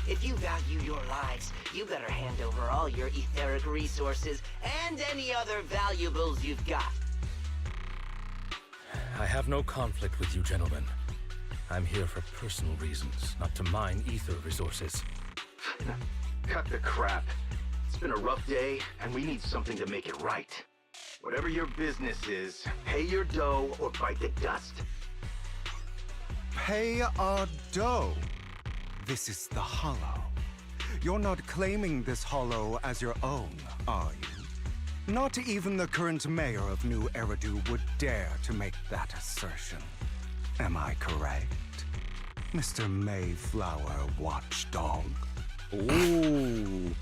If you value your lives, you better hand over all your etheric resources and any other valuables you've got. I have no conflict with you, gentlemen. I'm here for personal reasons, not to mine ether resources. Cut the crap. It's been a rough day, and we need something to make it right. Whatever your business is, pay your dough or bite the dust. Pay our dough. This is the Hollow. You're not claiming this Hollow as your own, are you? Not even the current mayor of New Eridu would dare to make that assertion. Am I correct, Mr. Mayflower Watchdog? Ooh.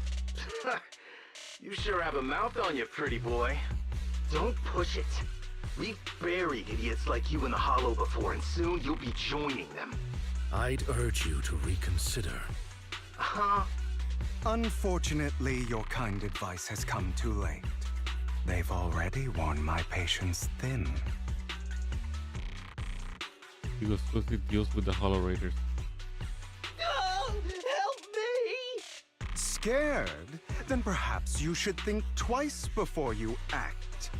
You sure have a mouth on you, pretty boy. Don't push it. We've buried idiots like you in the Hollow before, and soon you'll be joining them. I'd urge you to reconsider. Huh? Unfortunately, your kind advice has come too late. They've already worn my patience thin. He was supposed to deal with the Hollow Raiders. Oh, help me! Scared? Then perhaps you should think twice before you act.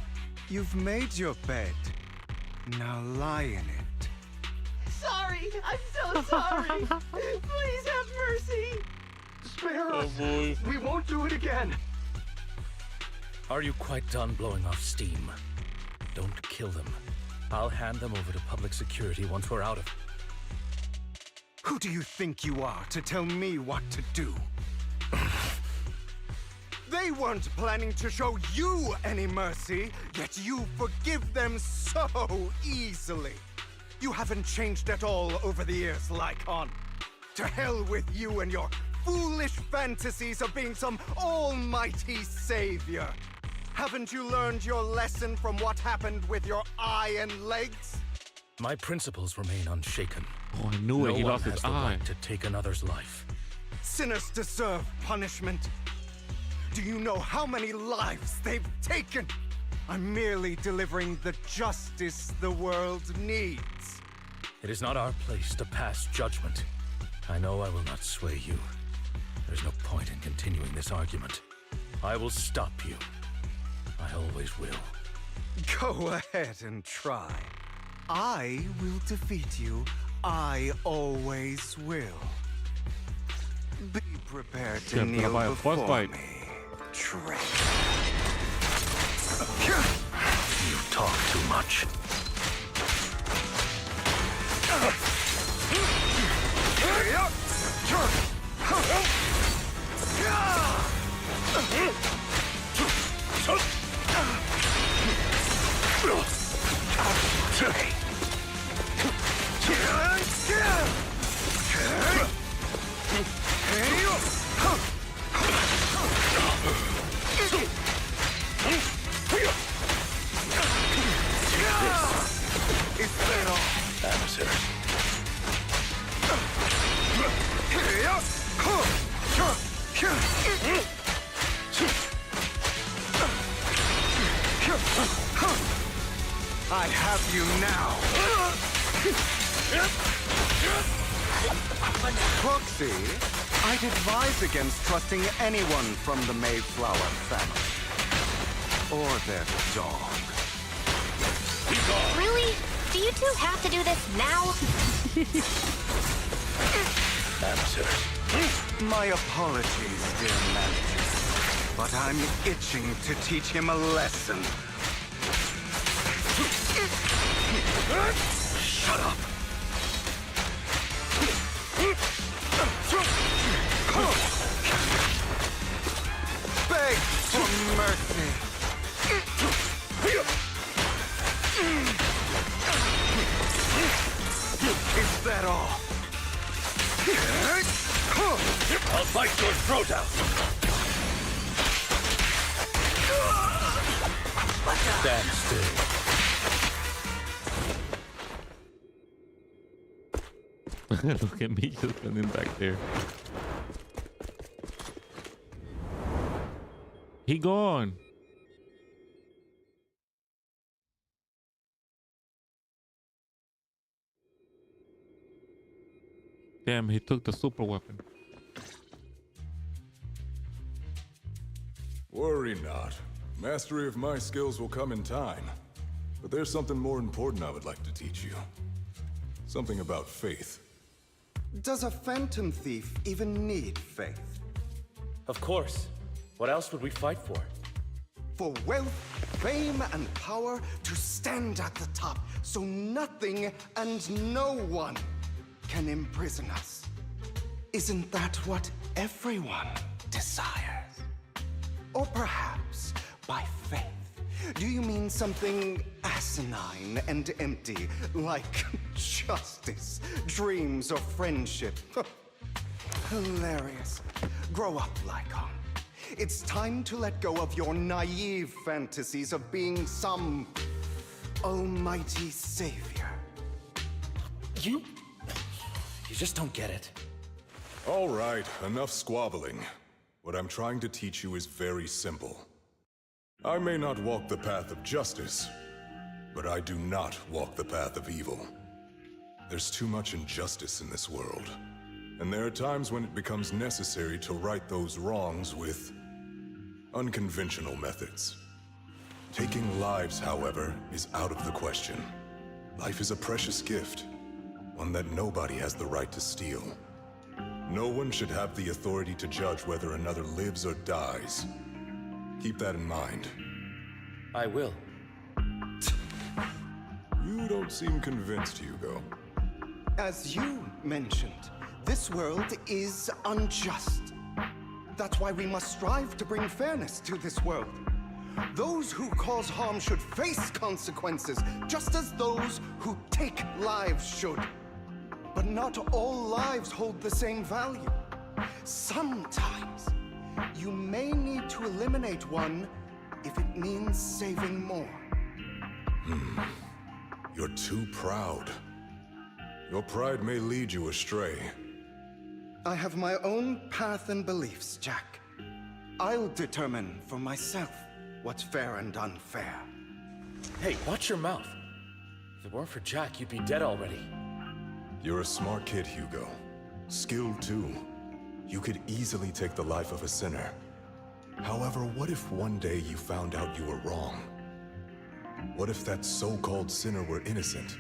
You've made your bed. Now lie in it. Sorry, I'm so sorry. Please have mercy. Spare us. We won't do it again. Are you quite done blowing off steam? Don't kill them. I'll hand them over to public security once we're out of... Who do you think you are to tell me what to do? They weren't planning to show you any mercy, yet you forgive them so easily. You haven't changed at all over the years, Lycon. To hell with you and your foolish fantasies of being some almighty savior. Haven't you learned your lesson from what happened with your eye and legs? My principles remain unshaken. Oh, I knew it. He No one lost has his the eye. right to take another's life. Sinners deserve punishment. Do you know how many lives they've taken? I'm merely delivering the justice the world needs. It is not our place to pass judgment. I know I will not sway you. There's no point in continuing this argument. I will stop you. I always will. Go ahead and try. I will defeat you. I always will. Be prepared to Yeah, kneel by a before boss fight. me. Traitor. You talk too much. Is that all? Adversary. I have you now. Proxy, I'd advise against trusting anyone from the Mayflower family. Or their dog. Really? Do you two have to do this now? Adversary. My apologies, dear manager. But I'm itching to teach him a lesson. Shut up. Beg for mercy. Is that all? I'll bite your throat out. Stand still. Look at me just standing back there. He gone. Damn, he took the super weapon. Worry not. Mastery of my skills will come in time. But there's something more important I would like to teach you. Something about faith. Does a phantom thief even need faith? Of course. What else would we fight for? For wealth, fame, and power to stand at the top, so nothing and no one can imprison us. Isn't that what everyone desires? Or perhaps by faith, do you mean something asinine and empty, like justice, dreams, or friendship? Hilarious. Grow up, Lycon. It's time to let go of your naive fantasies of being some almighty savior. You just don't get it. All right, enough squabbling. What I'm trying to teach you is very simple. I may not walk the path of justice, but I do not walk the path of evil. There's too much injustice in this world, and there are times when it becomes necessary to right those wrongs with unconventional methods. Taking lives, however, is out of the question. Life is a precious gift, one that nobody has the right to steal. No one should have the authority to judge whether another lives or dies. Keep that in mind. I will. You don't seem convinced, Hugo. As you mentioned, this world is unjust. That's why we must strive to bring fairness to this world. Those who cause harm should face consequences, just as those who take lives should. But not all lives hold the same value. Sometimes, you may need to eliminate one if it means saving more. You're too proud. Your pride may lead you astray. I have my own path and beliefs, Jack. I'll determine for myself what's fair and unfair. Hey, watch your mouth. If it weren't for Jack, you'd be dead already. You're a smart kid, Hugo. Skilled too. You could easily take the life of a sinner. However, what if one day you found out you were wrong? What if that so-called sinner were innocent?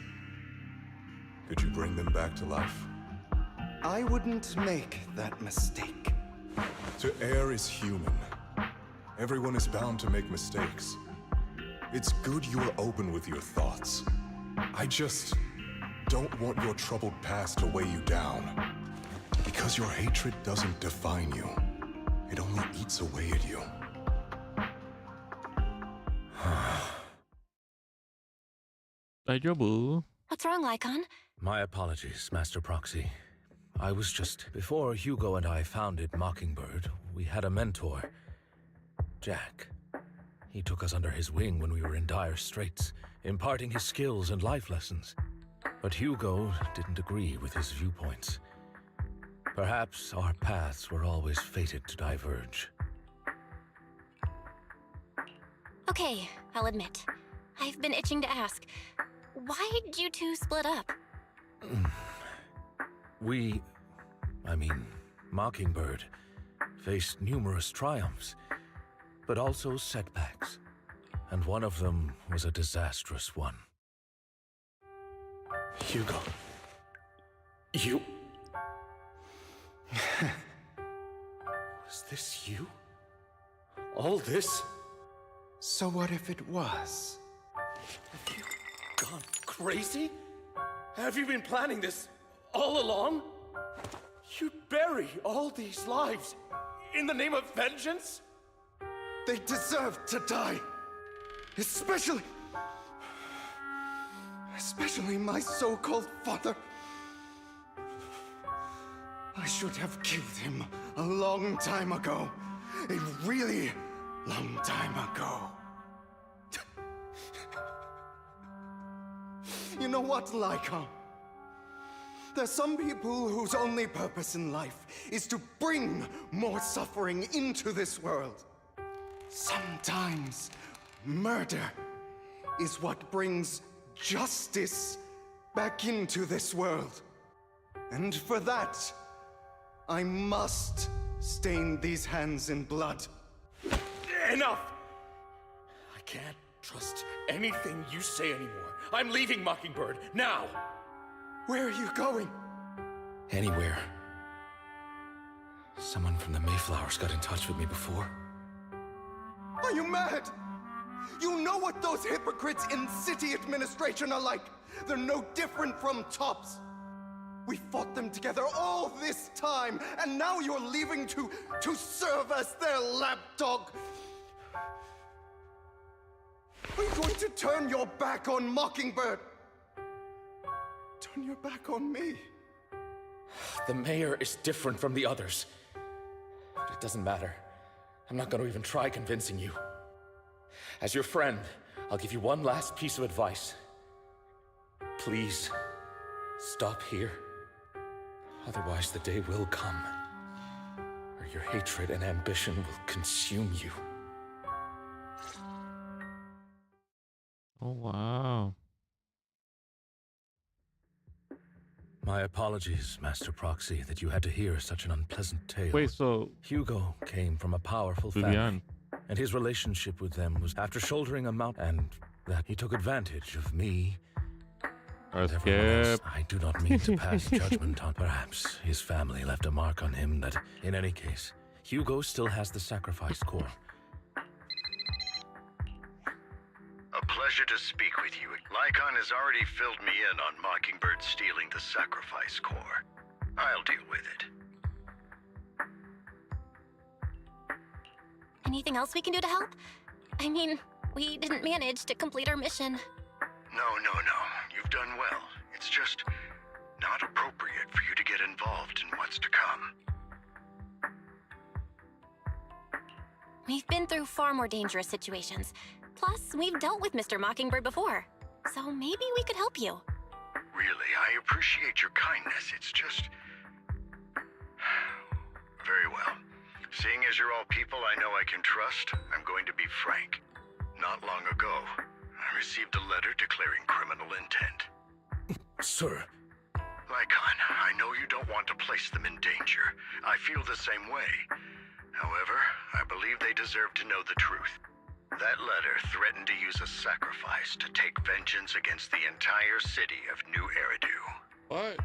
Could you bring them back to life? I wouldn't make that mistake. To err is human. Everyone is bound to make mistakes. It's good you are open with your thoughts. I just don't want your troubled past to weigh you down. Because your hatred doesn't define you. It only eats away at you. Daijoubu. What's wrong, Lycon? My apologies, Master Proxy. I was just... Before Hugo and I founded Mockingbird, we had a mentor, Jack. He took us under his wing when we were in dire straits, imparting his skills and life lessons. But Hugo didn't agree with his viewpoints. Perhaps our paths were always fated to diverge. Okay, I'll admit. I've been itching to ask. Why'd you two split up? Mockingbird faced numerous triumphs, but also setbacks. And one of them was a disastrous one. Hugo. You... Was this you? All this? So what if it was? Have you gone crazy? Have you been planning this all along? You'd bury all these lives in the name of vengeance? They deserve to die. Especially my so-called father. I should have killed him a long time ago. A really long time ago. You know what, Lycon? There's some people whose only purpose in life is to bring more suffering into this world. Sometimes murder is what brings justice back into this world. And for that, I must stain these hands in blood. Enough! I can't trust anything you say anymore. I'm leaving Mockingbird, now! Where are you going? Anywhere. Someone from the Mayflowers got in touch with me before. Are you mad? You know what those hypocrites in city administration are like. They're no different from tops. We fought them together all this time, and now you're leaving to serve as their lapdog. Are you going to turn your back on Mockingbird? Turn your back on me? The mayor is different from the others. But it doesn't matter. I'm not going to even try convincing you. As your friend, I'll give you one last piece of advice. Please, stop here. Otherwise, the day will come where your hatred and ambition will consume you. Oh, wow. My apologies, Master Proxy, that you had to hear such an unpleasant tale. Wait, so... Hugo came from a powerful family, and his relationship with them was after shouldering a mount, and that he took advantage of me. I do not mean to pass judgment on. Perhaps his family left a mark on him that, in any case, Hugo still has the sacrifice core. A pleasure to speak with you. Lycon has already filled me in on Mockingbird stealing the sacrifice core. I'll deal with it. Anything else we can do to help? I mean, we didn't manage to complete our mission. No. You've done well. It's just not appropriate for you to get involved in what's to come. We've been through far more dangerous situations. Plus, we've dealt with Mr. Mockingbird before. So maybe we could help you. Really, I appreciate your kindness. It's just... Very well. Seeing as you're all people I know I can trust, I'm going to be frank. Not long ago, I received a letter declaring criminal intent. Sir. Lycon, I know you don't want to place them in danger. I feel the same way. However, I believe they deserve to know the truth. That letter threatened to use a sacrifice to take vengeance against the entire city of New Eridu. What?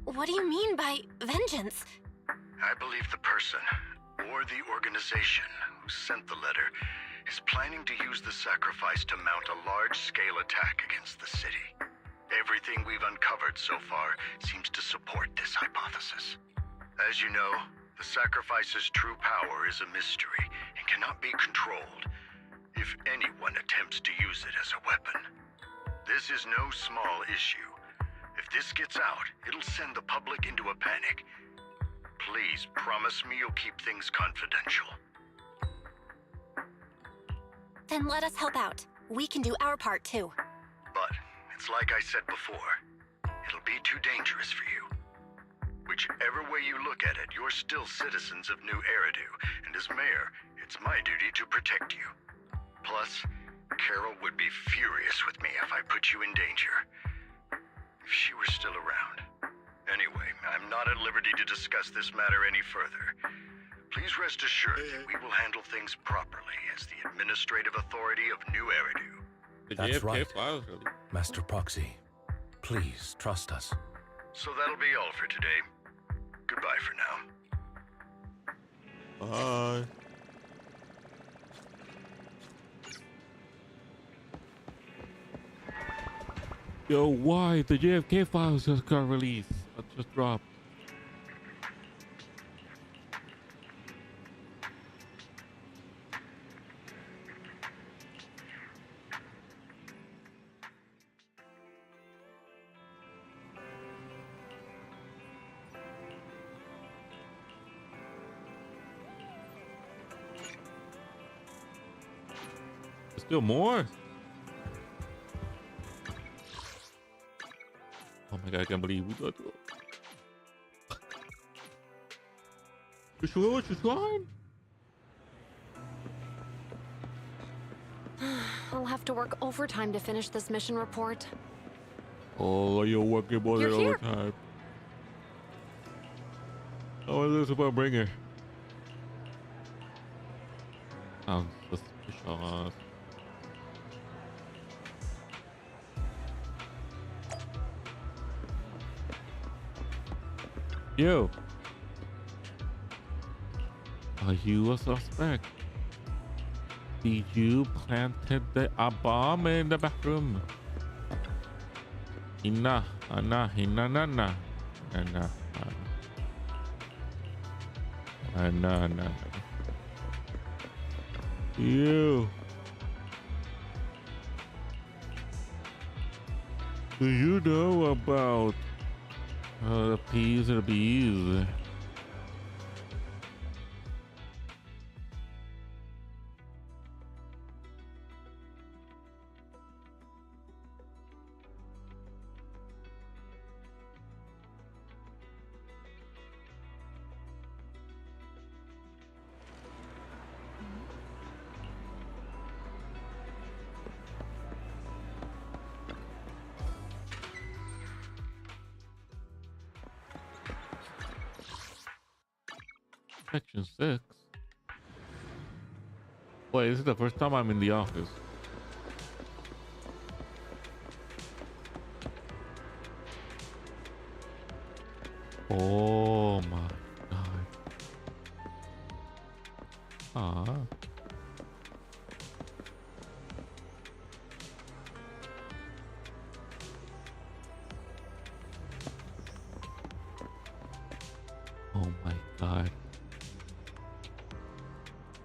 What do you mean by vengeance? I believe the person, or the organization, who sent the letter is planning to use the sacrifice to mount a large-scale attack against the city. Everything we've uncovered so far seems to support this hypothesis. As you know, the sacrifice's true power is a mystery and cannot be controlled. If if anyone attempts to use it as a weapon. This is no small issue. If this gets out, it'll send the public into a panic. Please promise me you'll keep things confidential. Then let us help out. We can do our part too. But it's like I said before, it'll be too dangerous for you. Whichever way you look at it, you're still citizens of New Eridu, and as mayor, it's my duty to protect you. Plus, Carol would be furious with me if I put you in danger. If she were still around. Anyway, I'm not at liberty to discuss this matter any further. Please rest assured that we will handle things properly as the administrative authority of New Eridu. That's right, Master Proxy. Please trust us. So that'll be all for today. Goodbye for now. Bye. Yo, why? The JFK files just got released. That just dropped. Still more? Oh my god, I can't believe we got to. You sure what you're trying? I'll have to work overtime to finish this mission report. Oh, you're working more than overtime. Oh, what is this about Bringer? Sounds suspicious. You. Are you a suspect? Did you planted a bomb in the bathroom? Inna, anna, inna, nana, anna, anna, anna. You. Do you know about the P's and the B's? Section 6. Wait, this is the first time I'm in the office. Oh my god. Ah. Oh my god.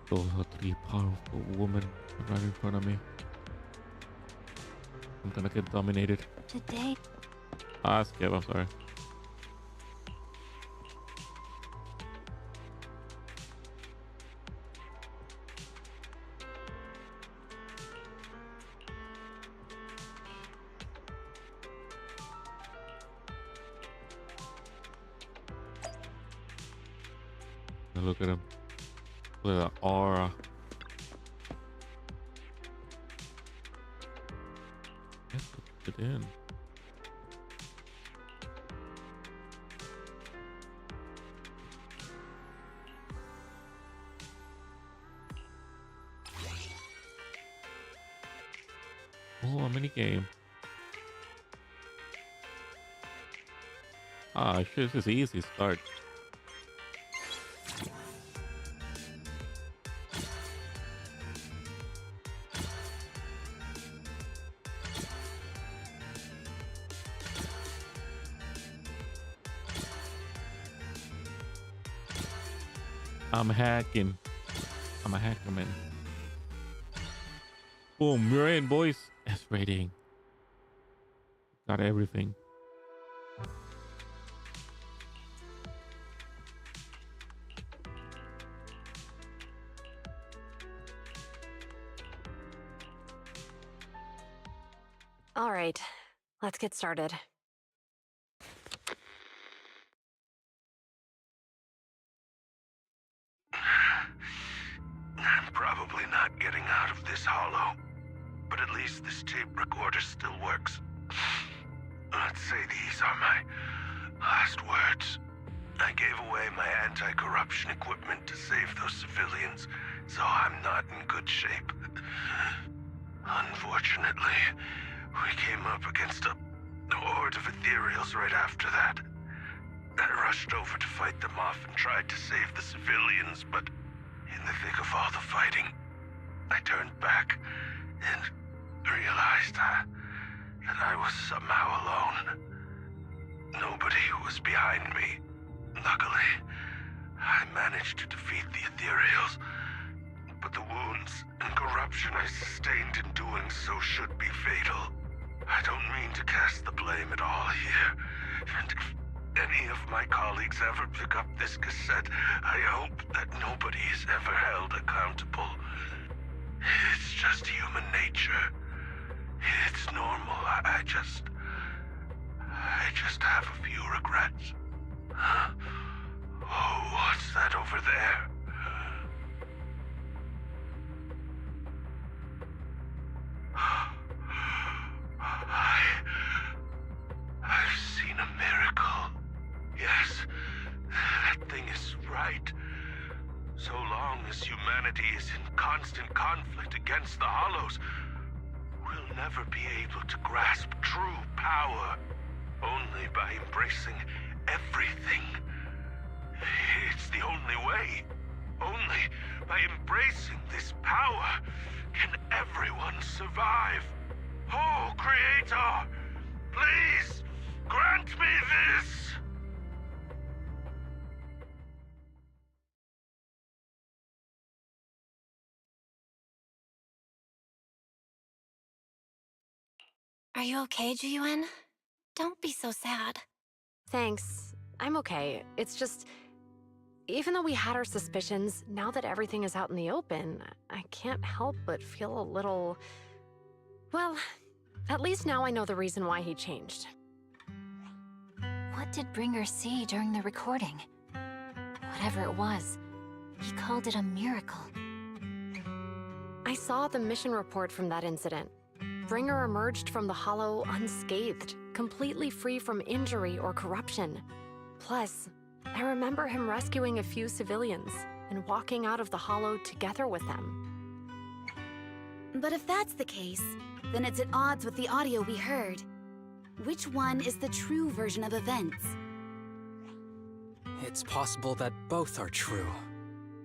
Those are three powerful women right in front of me. I'm gonna get dominated. Today. Ah, skip, I'm sorry. Now look at him. Look at that aura. Let's put it in. Oh, a mini game. Ah, shit, this is easy start. I'm hacking. I'm a hacker man. Boom, Murray and boys. S rating. Got everything. All right, let's get started. I'm probably not getting out of this hollow, but at least this tape recorder still works. Let's say these are my last words. I gave away my anti-corruption equipment to save those civilians, so I'm not in good shape. Unfortunately, we came up against a horde of ethereals right after that. I rushed over to fight them off and tried to save the civilians, but in the thick of all the fighting, I turned back and realized that I was somehow alone. Nobody was behind me. Luckily, I managed to defeat the ethereals, but the wounds and corruption I sustained in doing so should be fatal. I don't mean to cast the blame at all here, and if any of my colleagues ever pick up this cassette, I hope that nobody is ever held accountable. It's just human nature. It's normal. I just have a few regrets. Oh, what's that over there? I've seen a miracle. Yes, that thing is right. So long as humanity is in constant conflict against the Hollows, we'll never be able to grasp true power. Only by embracing everything. It's the only way. Only by embracing this power can everyone survive. Oh, Creator, please grant me this! Are you okay, Jiyuan? Don't be so sad. Thanks. I'm okay. It's just, even though we had our suspicions, now that everything is out in the open, I can't help but feel a little... Well, at least now I know the reason why he changed. What did Bringer see during the recording? Whatever it was, he called it a miracle. I saw the mission report from that incident. Bringer emerged from the Hollow unscathed, completely free from injury or corruption. Plus, I remember him rescuing a few civilians and walking out of the Hollow together with them. But if that's the case, then it's at odds with the audio we heard. Which one is the true version of events? It's possible that both are true.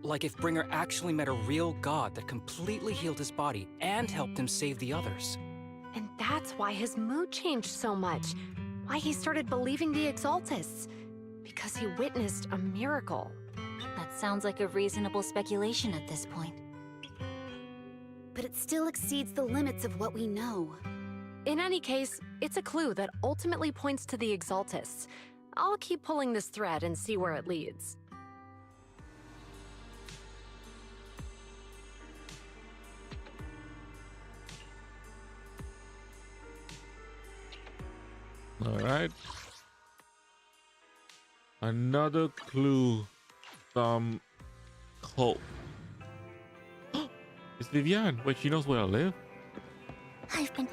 Like if Bringer actually met a real god that completely healed his body and helped him save the others. And that's why his mood changed so much. Why he started believing the Exaltists. Because he witnessed a miracle. That sounds like a reasonable speculation at this point. But it still exceeds the limits of what we know. In any case, it's a clue that ultimately points to the Exaltists. I'll keep pulling this thread and see where it leads. All right. Another clue. Some cult. It's Vivian. Wait, she knows where I live? I've been...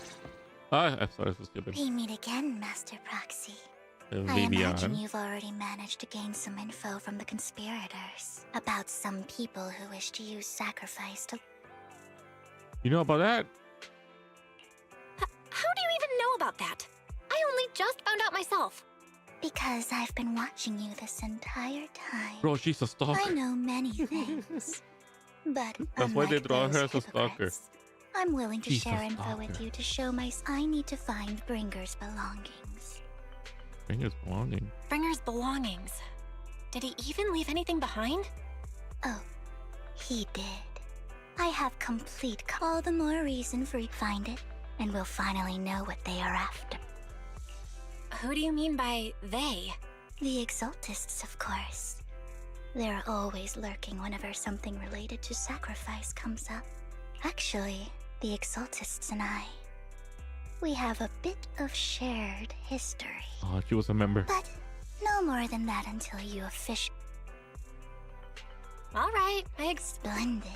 I'm sorry for skipping. We meet again, Master Proxy. I Vivian. imagine you've already managed to gain some info from the conspirators about some people who wish to use sacrifice to... You know about that? How do you even know about that? I only just found out myself. Because I've been watching you this entire time. Bro, she's a stalker. I know many things. But That's why they unlike draw those her as a stalker. hypocrites, I'm willing to She's a share info stalker. with you to show I need to find Bringer's belongings. Bringer's belonging. Bringer's belongings. Did he even leave anything behind? Oh, he did. I have complete all the more reason for you to find it, and we'll finally know what they are after. Who do you mean by they? The Exaltists, of course. They're always lurking whenever something related to sacrifice comes up. Actually, the Exaltists and I, we have a bit of shared history. Oh, she was a member. But no more than that until you officially... All right, Splendid.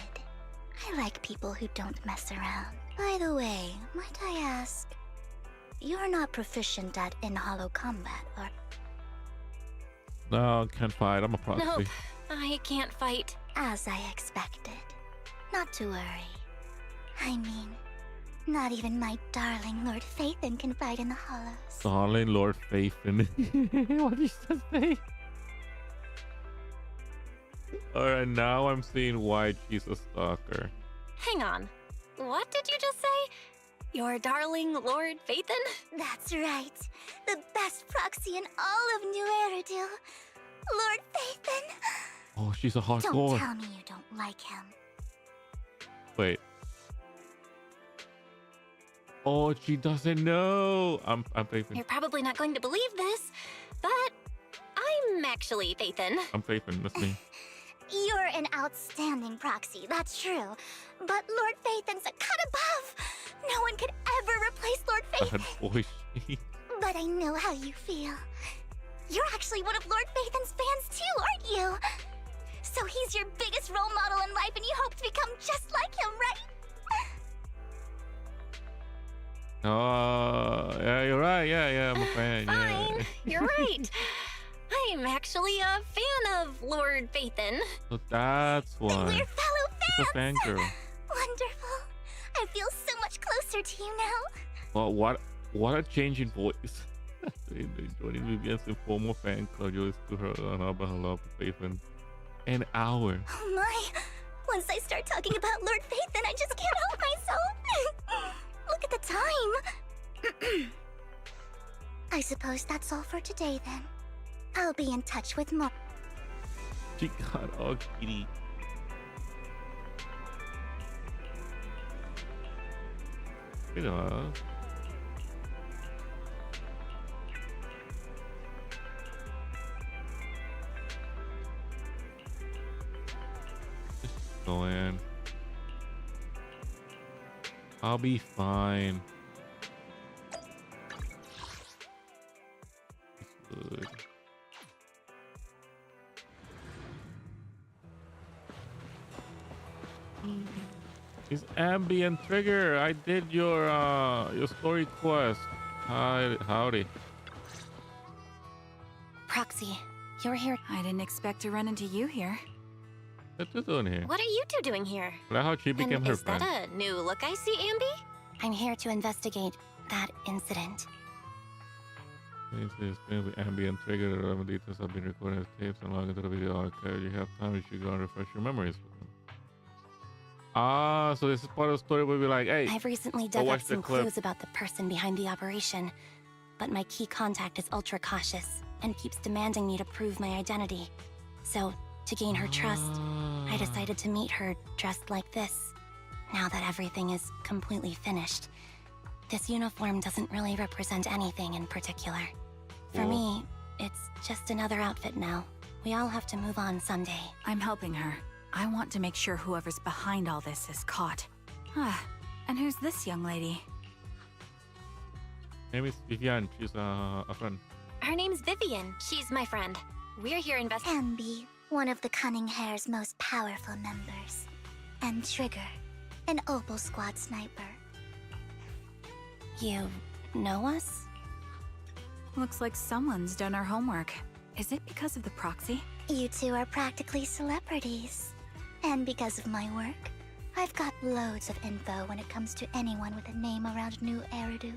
I like people who don't mess around. By the way, might I ask, you're not proficient at in-hollow combat, or... No, can't fight. I'm a proxy. Nope, I can't fight. As I expected. Not to worry. I mean, not even my darling Lord Phaethon can fight in the hollows. Darling Lord Phaethon. What did you just say? Alright, now I'm seeing why she's a stalker. Hang on. What did you just say? Your darling Lord Phaethon? That's right. The best proxy in all of New Eridu. Lord Phaethon. Oh, she's a hardcore. Don't tell me you don't like him. Wait. Oh, she doesn't know. I'm Phaethon. You're probably not going to believe this, but I'm actually Phaethon. I'm Phaethon, that's me. You're an outstanding proxy, that's true. But Lord Phaethon's a cut above. No one could ever replace Lord Phaethon. Bad boy. But I know how you feel. You're actually one of Lord Phaethon's fans too, aren't you? So he's your biggest role model in life and you hope to become just like him, right? Oh, yeah, you're right. Yeah, I'm a fan. Fine, Yeah. you're right. I'm actually a fan of Lord Phaethon. So that's why. We're fellow She's a fan girl. Wonderful. I feel so much closer to you now. Well, what a change in voice. Joining Vivian's informal fan club, you to her on about her love for Phaethon. An hour. Oh my. Once I start talking about Lord Phaethon, I just can't help myself. Look at the time. I suppose that's all for today then. I'll be in touch with more. She got all giddy. You know. Just go in. I'll be fine. It's good. It's ambient trigger. I did your story quest. Hi, howdy. Proxy, you're here. I didn't expect to run into you here. What you doing here? What are you two doing here? That's how she became her Is friend. that a new look I see, Ambi? I'm here to investigate that incident. This ambient trigger. The relevant details have been recorded as tapes and logged into the video archive. You have time, you should go and refresh your memories. Ah, so this is part of the story where we're like, hey, I've recently go dug up watch the some clip. clues about the person behind the operation, but my key contact is ultra cautious and keeps demanding me to prove my identity. So, to gain her trust, I decided to meet her dressed like this. Now that everything is completely finished, this uniform doesn't really represent anything in particular. For me, it's just another outfit now. We all have to move on someday. I'm helping her. I want to make sure whoever's behind all this is caught. Ah, and who's this young lady? Name is Vivian. She's a friend. Her name's Vivian. She's my friend. We're here investigating. Ambi, one of the Cunning Hair's most powerful members. And Trigger, an Opal Squad sniper. You know us? Looks like someone's done our homework. Is it because of the proxy? You two are practically celebrities. And because of my work, I've got loads of info when it comes to anyone with a name around New Eridu.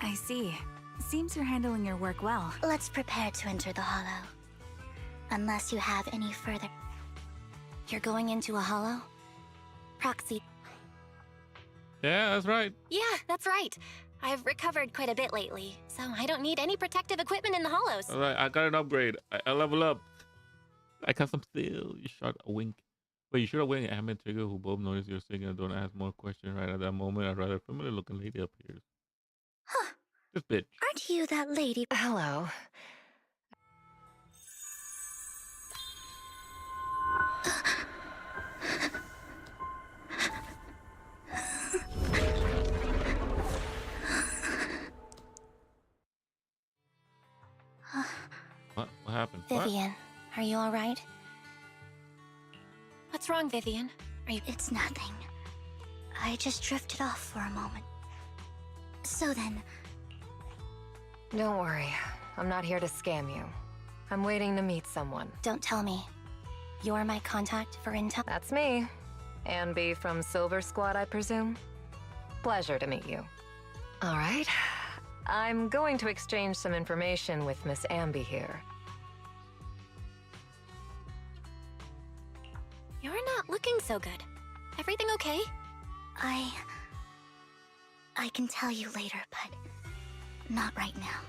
I see. Seems you're handling your work well. Let's prepare to enter the Hollow. Unless you have any further... You're going into a hollow? Proxy. Yeah, that's right. Yeah, that's right. I've recovered quite a bit lately, so I don't need any protective equipment in the hollows. All right, I got an upgrade. I level up. I got some steel. You shot a wink. But you should have waited Am and Trigger, who both notice you're singing and don't ask more questions right at that moment. I'd rather familiar looking lady appears. Huh. This bitch. Aren't you that lady? Hello. What happened? Vivian, are you all right? What's wrong, Vivian? Are you... It's nothing. I just drifted off for a moment. So then... Don't worry. I'm not here to scam you. I'm waiting to meet someone. Don't tell me. You're my contact for intel? That's me. Ambi from Silver Squad, I presume? Pleasure to meet you. All right. I'm going to exchange some information with Miss Ambi here. You're not looking so good. Everything okay? I can tell you later, but not right now.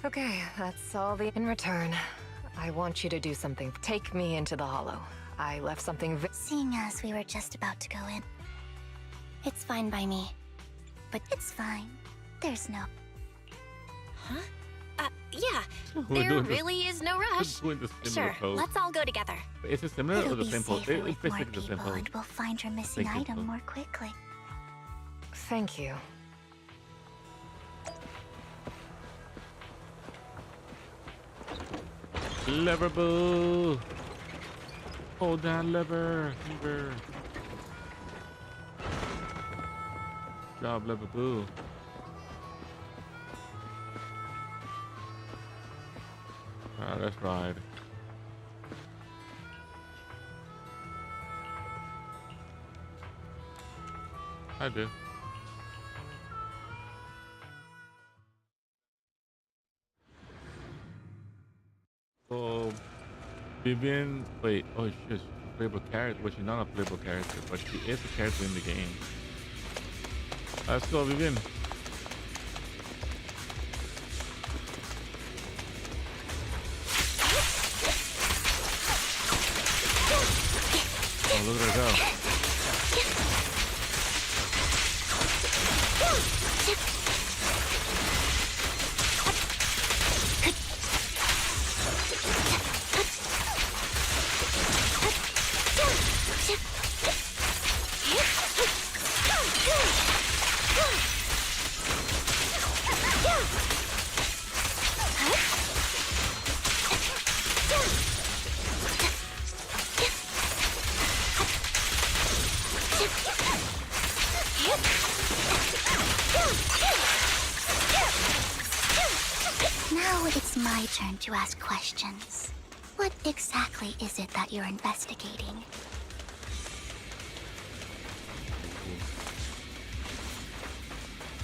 Okay, that's all in return. I want you to do something. Take me into the Hollow. I left something Seeing as we were just about to go in. It's fine by me. But it's fine. There's no... Huh? Yeah. We're There doing really is no rush. We're doing the similar Sure, pose. let's all go together. Is it similar It'll or the be same pose? safer It's with more basically the same people, pose. and we'll find your missing Thank you, item pose. more quickly. Thank you. Lever boo. Hold down lever. Lever. Job lever boo. Alright, let's ride. I do. So, Vivian, wait, oh shit, she's a playable character. Well, she's not a playable character, but she is a character in the game. Let's go, Vivian. Oh, look at her go. Now it's my turn to ask questions. What exactly is it that you're investigating?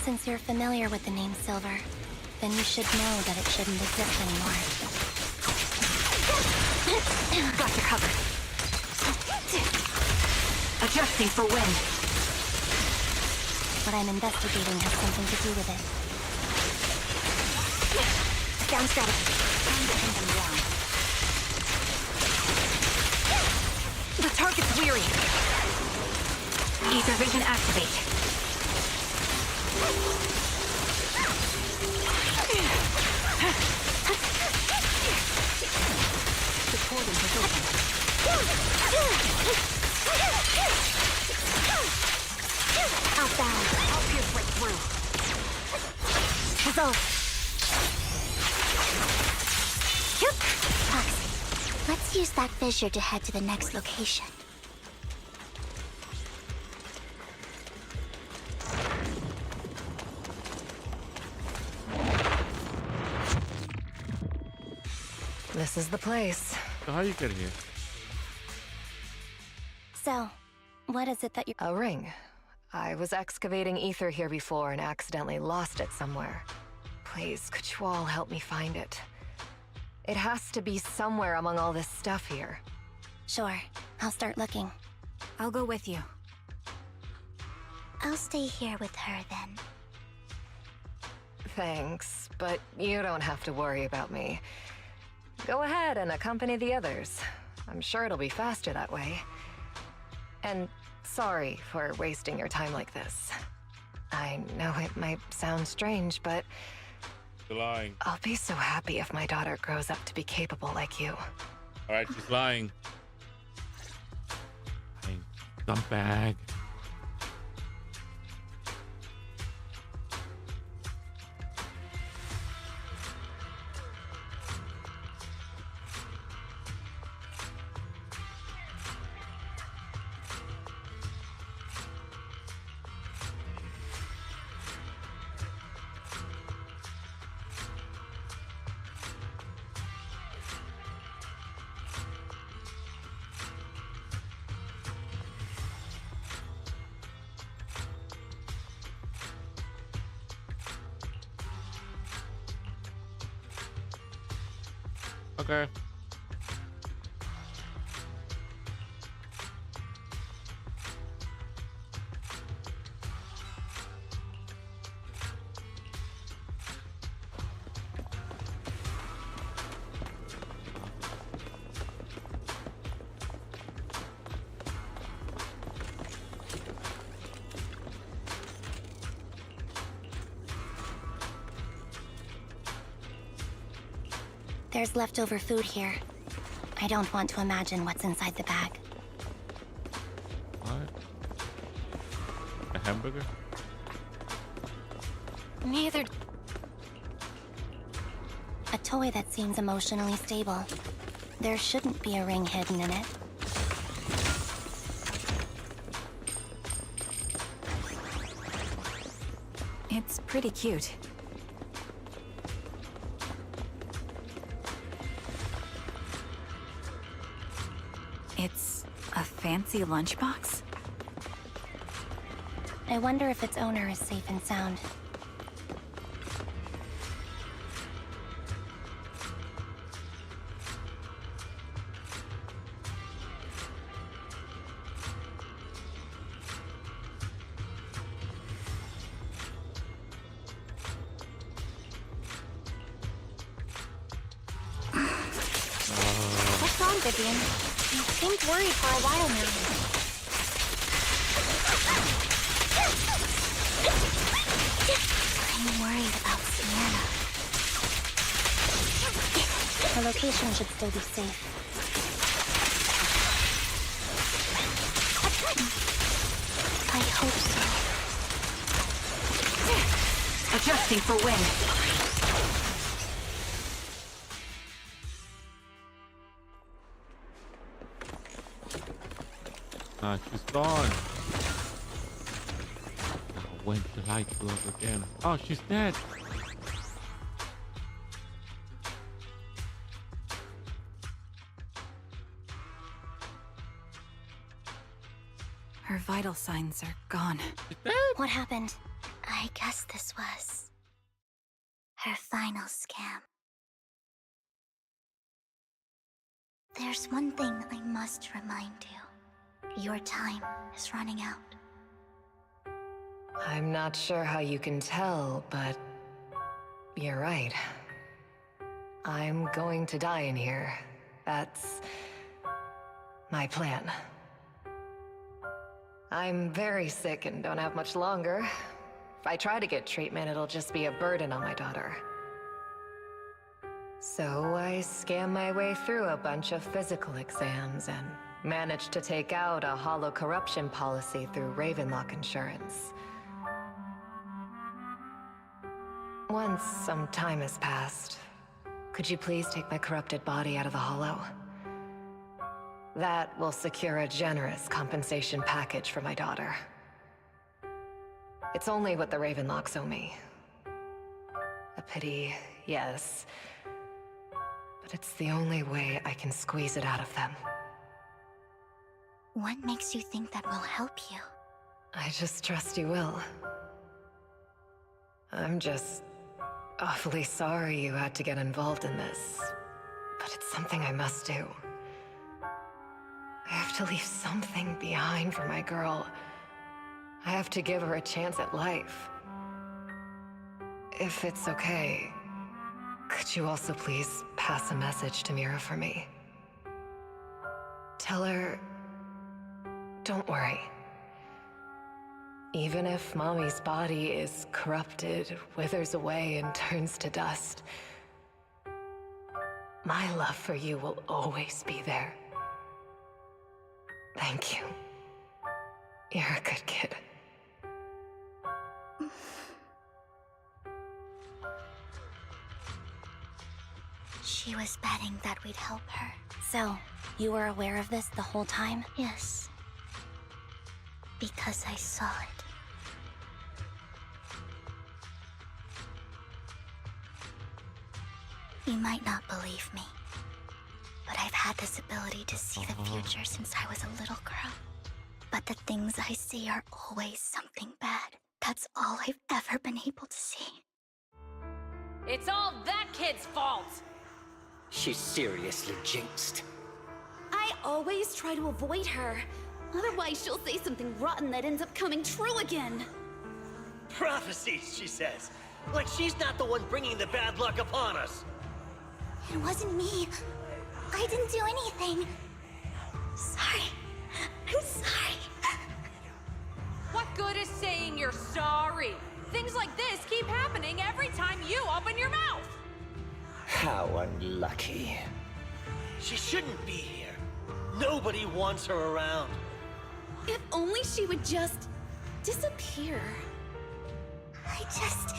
Since you're familiar with the name Silver, then you should know that it shouldn't exist anymore. Got you covered. Adjusting for wind. What I'm investigating has something to do with it. Down strategy. The target's weary. Ether vision activate. Supporting position. Outbound. I'll pierce right through. Result. Fox, let's use that fissure to head to the next location. This is the place. So how you get here? So, what is it that you're... A ring. I was excavating ether here before and accidentally lost it somewhere. Please, could you all help me find it? It has to be somewhere among all this stuff here. Sure, I'll start looking. I'll go with you. I'll stay here with her then. Thanks, but you don't have to worry about me. Go ahead and accompany the others. I'm sure it'll be faster that way. And sorry for wasting your time like this. I know it might sound strange, but You're lying. I'll be so happy if my daughter grows up to be capable like you. All right, she's lying. Lying. Scumbag. Okay. There's leftover food here. I don't want to imagine what's inside the bag. What? A hamburger? Neither. A toy that seems emotionally stable. There shouldn't be a ring hidden in it. It's pretty cute. It's a fancy lunchbox? I wonder if its owner is safe and sound. What's wrong, Vivian? You seemed worried for a while now. I'm worried about Sienna. Her location should still be safe. I hope so. Adjusting for wind. She's gone. Now, when the light goes again. Oh, she's dead. Her vital signs are gone. What happened? I guess this was her final scam. There's one thing I must remind you. Your time is running out. I'm not sure how you can tell, but you're right. I'm going to die in here. That's my plan. I'm very sick and don't have much longer. If I try to get treatment, it'll just be a burden on my daughter. So I scam my way through a bunch of physical exams and managed to take out a hollow corruption policy through Ravenlock Insurance. Once some time has passed, could you please take my corrupted body out of the hollow? That will secure a generous compensation package for my daughter. It's only what the Ravenlocks owe me. A pity, yes. But it's the only way I can squeeze it out of them. What makes you think that will help you? I just trust you will. I'm just awfully sorry you had to get involved in this, but it's something I must do. I have to leave something behind for my girl. I have to give her a chance at life. If it's okay, could you also please pass a message to Mira for me? Tell her... Don't worry. Even if Mommy's body is corrupted, withers away, and turns to dust, my love for you will always be there. Thank you. You're a good kid. She was betting that we'd help her. So, you were aware of this the whole time? Yes. Because I saw it. You might not believe me, but I've had this ability to see the future since I was a little girl. But the things I see are always something bad. That's all I've ever been able to see. It's all that kid's fault! She's seriously jinxed. I always try to avoid her. Otherwise, she'll say something rotten that ends up coming true again. Prophecies, she says. Like she's not the one bringing the bad luck upon us. It wasn't me. I didn't do anything. Sorry. I'm sorry. What good is saying you're sorry? Things like this keep happening every time you open your mouth! How unlucky. She shouldn't be here. Nobody wants her around. If only she would just disappear. I just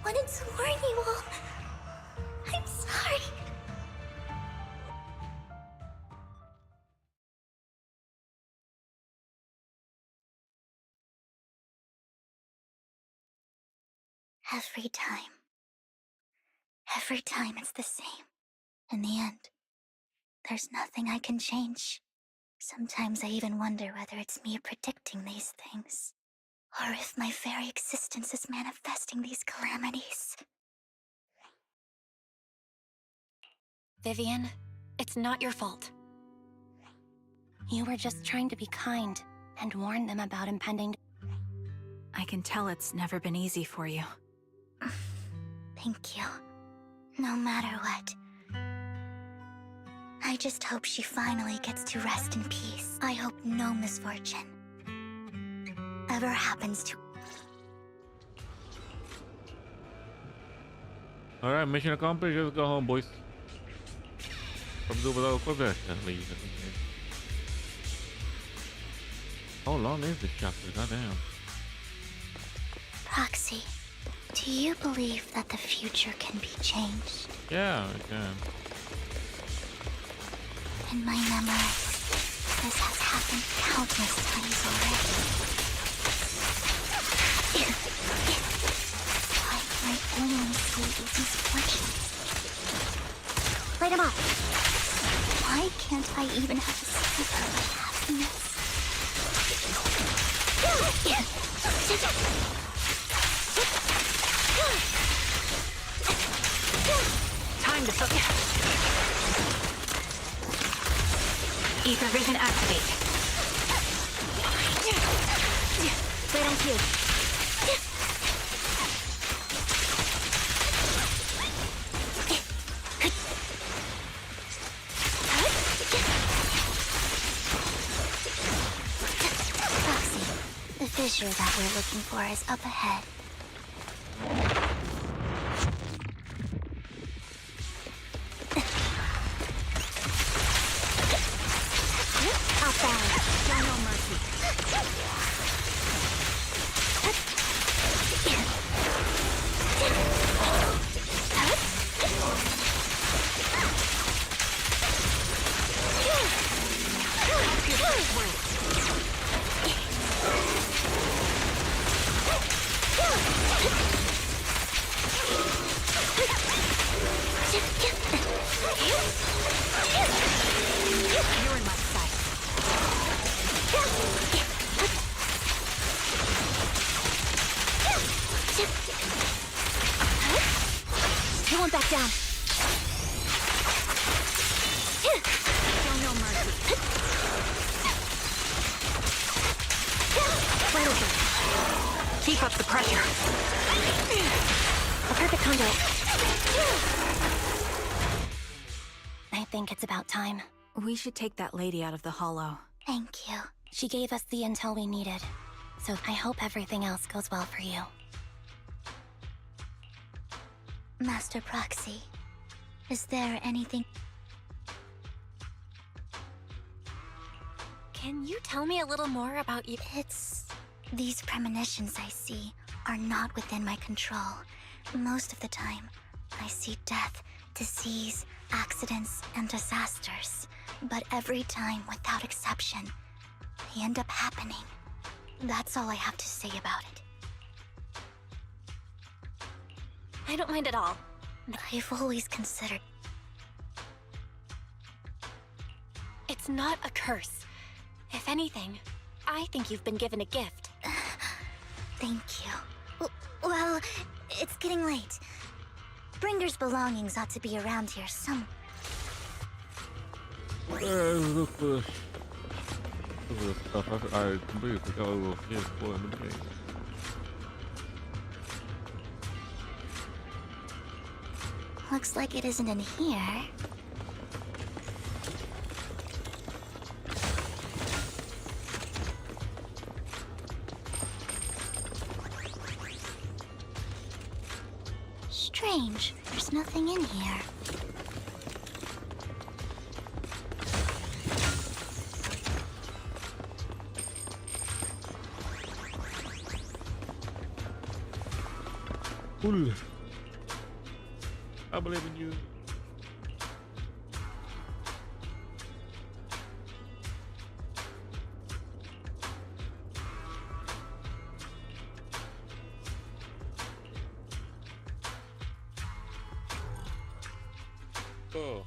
wanted to warn you all. I'm sorry. Every time it's the same. In the end, there's nothing I can change. Sometimes I even wonder whether it's me predicting these things, or if my very existence is manifesting these calamities. Vivian, it's not your fault. You were just trying to be kind and warn them about impending... I can tell it's never been easy for you. Thank you. No matter what. I just hope she finally gets to rest in peace. I hope no misfortune ever happens to... Alright, mission accomplished. Let's go home, boys. Come do without possession, please. How long is this chapter? Goddamn. Proxy, do you believe that the future can be changed? Yeah, I can. In my memory, this has happened countless times already. Why can I only see these misfortunes? Light him up! Why can't I even have a sliver of happiness? Time to focus. Ether vision activate. Wait on cue. Proxy, the fissure that we're looking for is up ahead. You won't back down. Show no mercy. Wide open. Keep up the pressure. A perfect conduit. I think it's about time. We should take that lady out of the hollow. Thank you. She gave us the intel we needed. So I hope everything else goes well for you. Master Proxy, is there anything... Can you tell me a little more about you? These premonitions I see are not within my control. Most of the time, I see death, disease, accidents, and disasters. But every time, without exception, they end up happening. That's all I have to say about it. I don't mind at all. I've always considered... It's not a curse. If anything, I think you've been given a gift. Thank you. Well, it's getting late. Bringer's belongings ought to be around here somewhere. Look for the stuff. I completely forgot what was here for in the beginning. Looks like it isn't in here. Strange. There's nothing in here. Cool. I believe in you. Oh.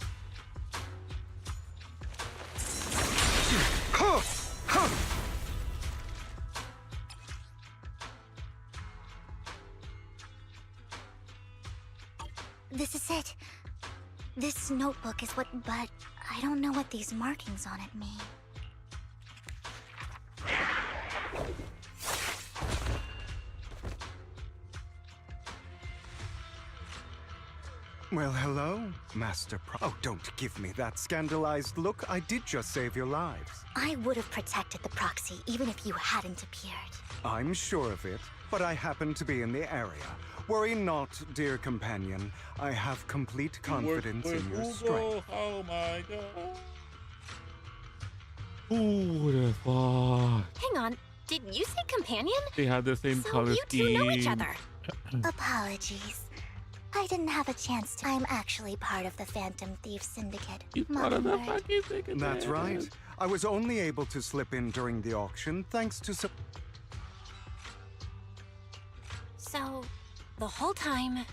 This is it. This notebook is what, but I don't know what these markings on it mean. Well, hello, Master Oh, don't give me that scandalized look. I did just save your lives. I would have protected the proxy even if you hadn't appeared. I'm sure of it, but I happen to be in the area. Worry not, dear companion. I have complete confidence in your strength. Oh my god. Ooh, the fuck. Hang on, did you say companion? They had the same color you two know each other. Apologies. I didn't have a chance to. I'm actually part of the Phantom Thief Syndicate. That's right. I was only able to slip in during the auction thanks to some... So, the whole time,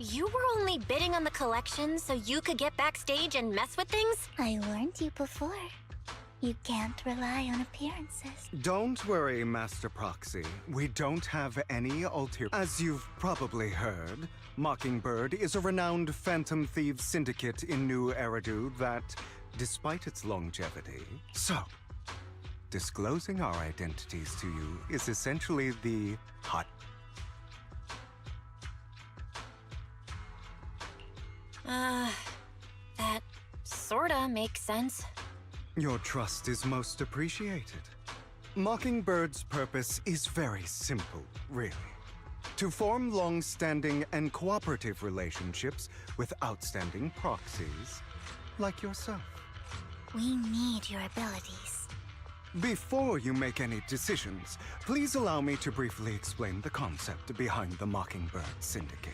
you were only bidding on the collection so you could get backstage and mess with things? I warned you before. You can't rely on appearances. Don't worry, Master Proxy. We don't have any ulterior... As you've probably heard, Mockingbird is a renowned Phantom Thieves syndicate in New Eridu that, despite its longevity... So, disclosing our identities to you is essentially the hot... That sorta makes sense. Your trust is most appreciated. Mockingbird's purpose is very simple, really. To form long-standing and cooperative relationships with outstanding proxies like yourself. We need your abilities. Before you make any decisions, please allow me to briefly explain the concept behind the Mockingbird Syndicate.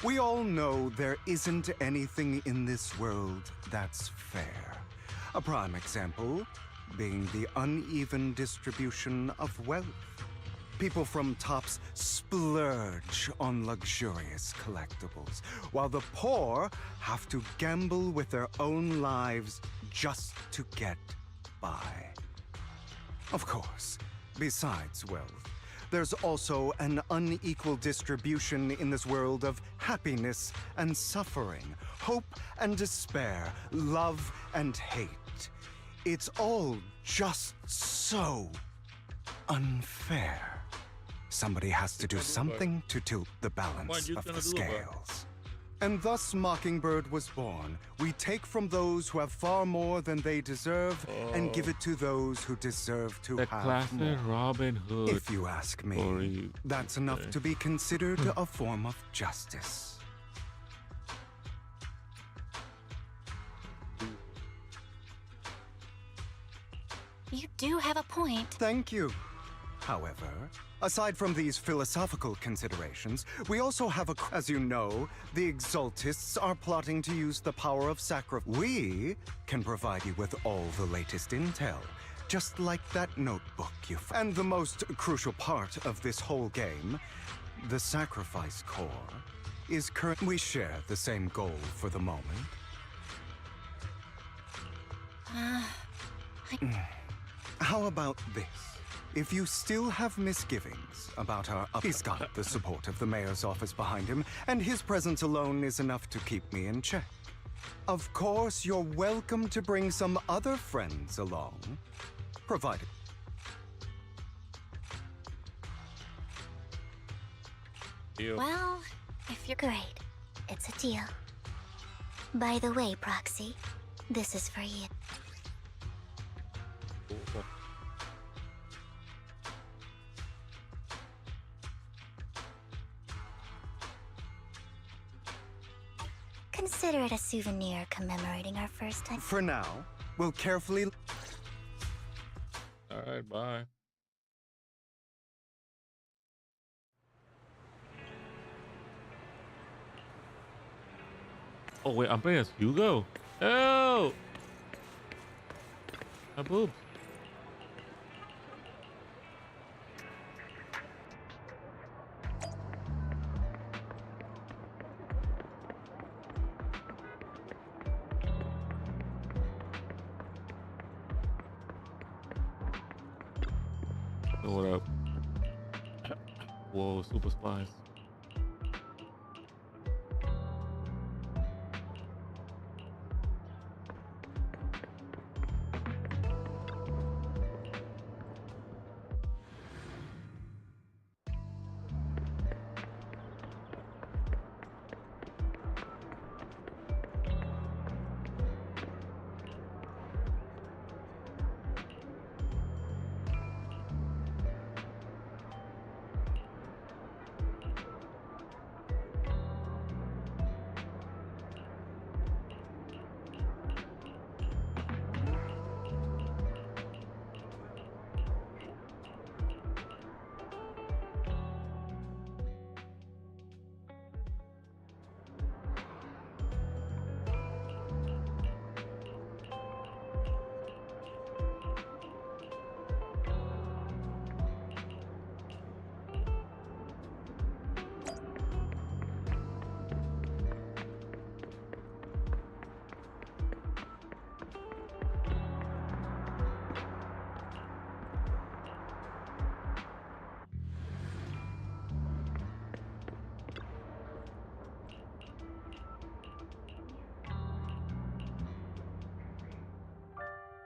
We all know there isn't anything in this world that's fair. A prime example being the uneven distribution of wealth. People from tops splurge on luxurious collectibles, while the poor have to gamble with their own lives just to get by. Of course, besides wealth, there's also an unequal distribution in this world of happiness and suffering, hope and despair, love and hate. It's all just so unfair. Somebody has to do something to tilt the balance of the scales. And thus Mockingbird was born. We take from those who have far more than they deserve and give it to those who deserve to The have classic more. Robin Hood. If you ask me, story. that's enough to be considered a form of justice. You do have a point. Thank you. However, aside from these philosophical considerations, we also have as you know, the Exaltists are plotting to use the power of sacrifice. We can provide you with all the latest intel, just like that notebook you found. And the most crucial part of this whole game, the sacrifice core, is we share the same goal for the moment. How about this? If you still have misgivings about our he's got the support of the mayor's office behind him, and his presence alone is enough to keep me in check. Of course, you're welcome to bring some other friends along, provided. Well, if you're great, it's a deal. By the way, Proxy, this is for you. Consider it a souvenir commemorating our first time. For now, we'll carefully... Alright, bye. Oh wait, I'm playing as Hugo. Oh! My boobs. What up? Whoa, super spies.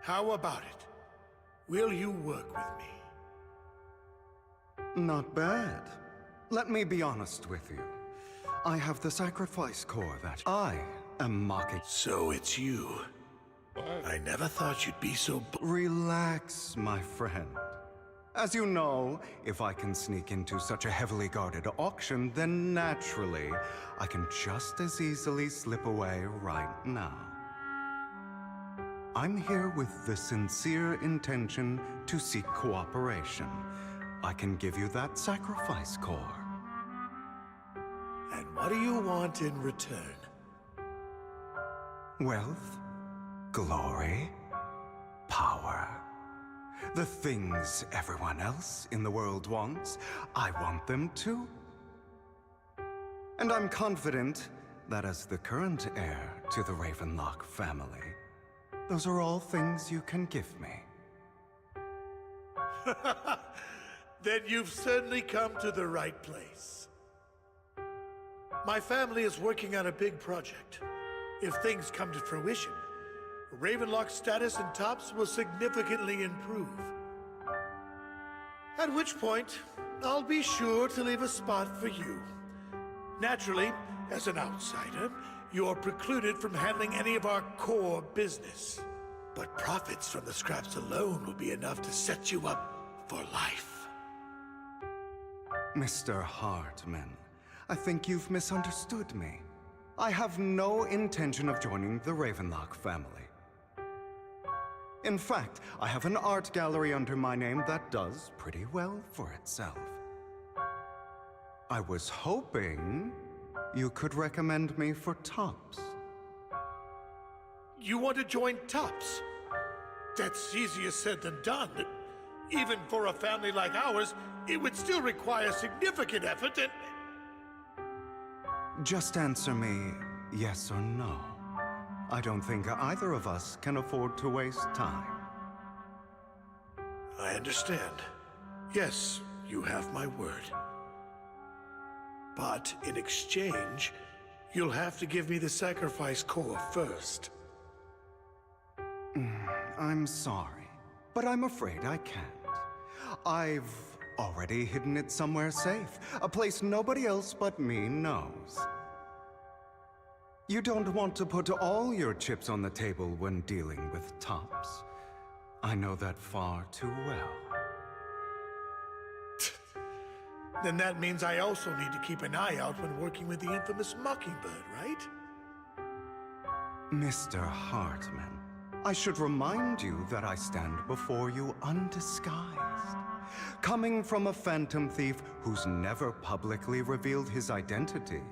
How about it? Will you work with me? Not bad. Let me be honest with you. I have the sacrifice core that I am mocking. So it's you. I never thought you'd be so... Relax, my friend. As you know, if I can sneak into such a heavily guarded auction, then naturally, I can just as easily slip away right now. I'm here with the sincere intention to seek cooperation. I can give you that sacrifice core. And what do you want in return? Wealth, glory, power. The things everyone else in the world wants, I want them too. And I'm confident that as the current heir to the Ravenlock family, those are all things you can give me. Then you've certainly come to the right place. My family is working on a big project. If things come to fruition, Ravenlock's status and tops will significantly improve. At which point, I'll be sure to leave a spot for you. Naturally, As an outsider, you're precluded from handling any of our core business. But profits from the scraps alone will be enough to set you up for life. Mr. Hartman, I think you've misunderstood me. I have no intention of joining the Ravenlock family. In fact, I have an art gallery under my name that does pretty well for itself. I was hoping you could recommend me for Tops. You want to join Tops? That's easier said than done. Even for a family like ours, it would still require significant effort and... Just answer me yes or no. I don't think either of us can afford to waste time. I understand. Yes, you have my word. But in exchange, you'll have to give me the sacrifice core first. I'm sorry, but I'm afraid I can't. I've already hidden it somewhere safe, a place nobody else but me knows. You don't want to put all your chips on the table when dealing with Tops. I know that far too well. Then that means I also need to keep an eye out when working with the infamous Mockingbird, right? Mr. Hartman, I should remind you that I stand before you undisguised. Coming from a phantom thief who's never publicly revealed his identity,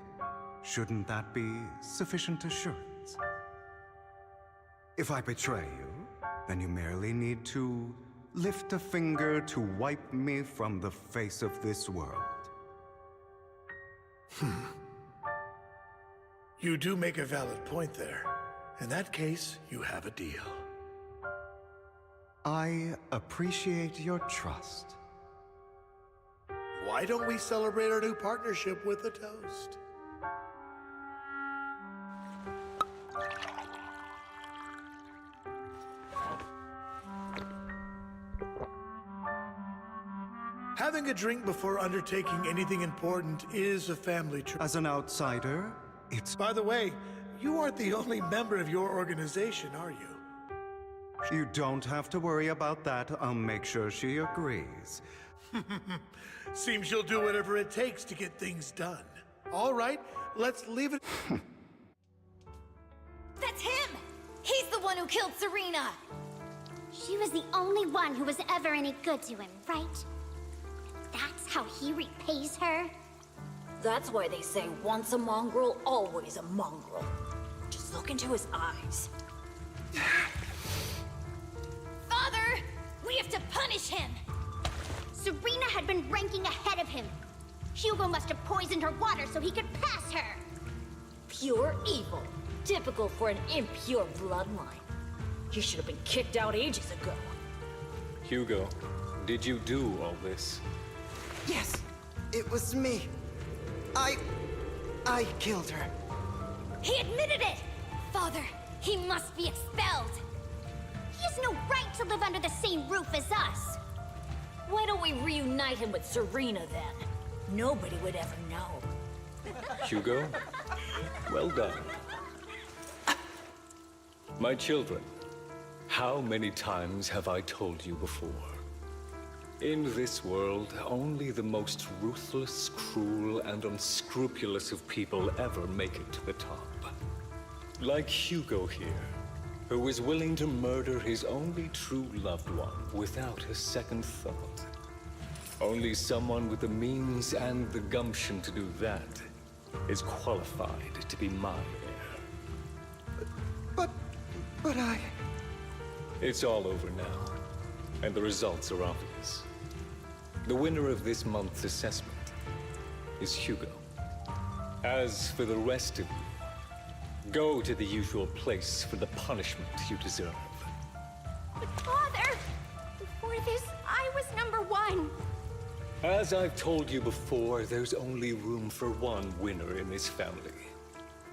shouldn't that be sufficient assurance? If I betray you, then you merely need to lift a finger to wipe me from the face of this world. You do make a valid point there. In that case, you have a deal. I appreciate your trust. Why don't we celebrate our new partnership with a toast? Having a drink before undertaking anything important is a family tradition. As an outsider, it's... By the way, you aren't the only member of your organization, are you? You don't have to worry about that. I'll make sure she agrees. Seems you'll do whatever it takes to get things done. All right, let's leave it... That's him! He's the one who killed Serena! She was the only one who was ever any good to him, right? That's how he repays her? That's why they say once a mongrel, always a mongrel. Just look into his eyes. Father! We have to punish him! Serena had been ranking ahead of him. Hugo must have poisoned her water so he could pass her. Pure evil. Typical for an impure bloodline. He should have been kicked out ages ago. Hugo, did you do all this? Yes, it was me. I killed her. He admitted it! Father, he must be expelled. He has no right to live under the same roof as us. Why don't we reunite him with Serena then? Nobody would ever know. Hugo, well done. My children, how many times have I told you before? In this world, only the most ruthless, cruel, and unscrupulous of people ever make it to the top. Like Hugo here, who was willing to murder his only true loved one without a second thought. Only someone with the means and the gumption to do that is qualified to be my heir. But I... It's all over now, and the results are obvious. The winner of this month's assessment is Hugo. As for the rest of you, go to the usual place for the punishment you deserve. But Father! Before this, I was #1. As I've told you before, there's only room for one winner in this family.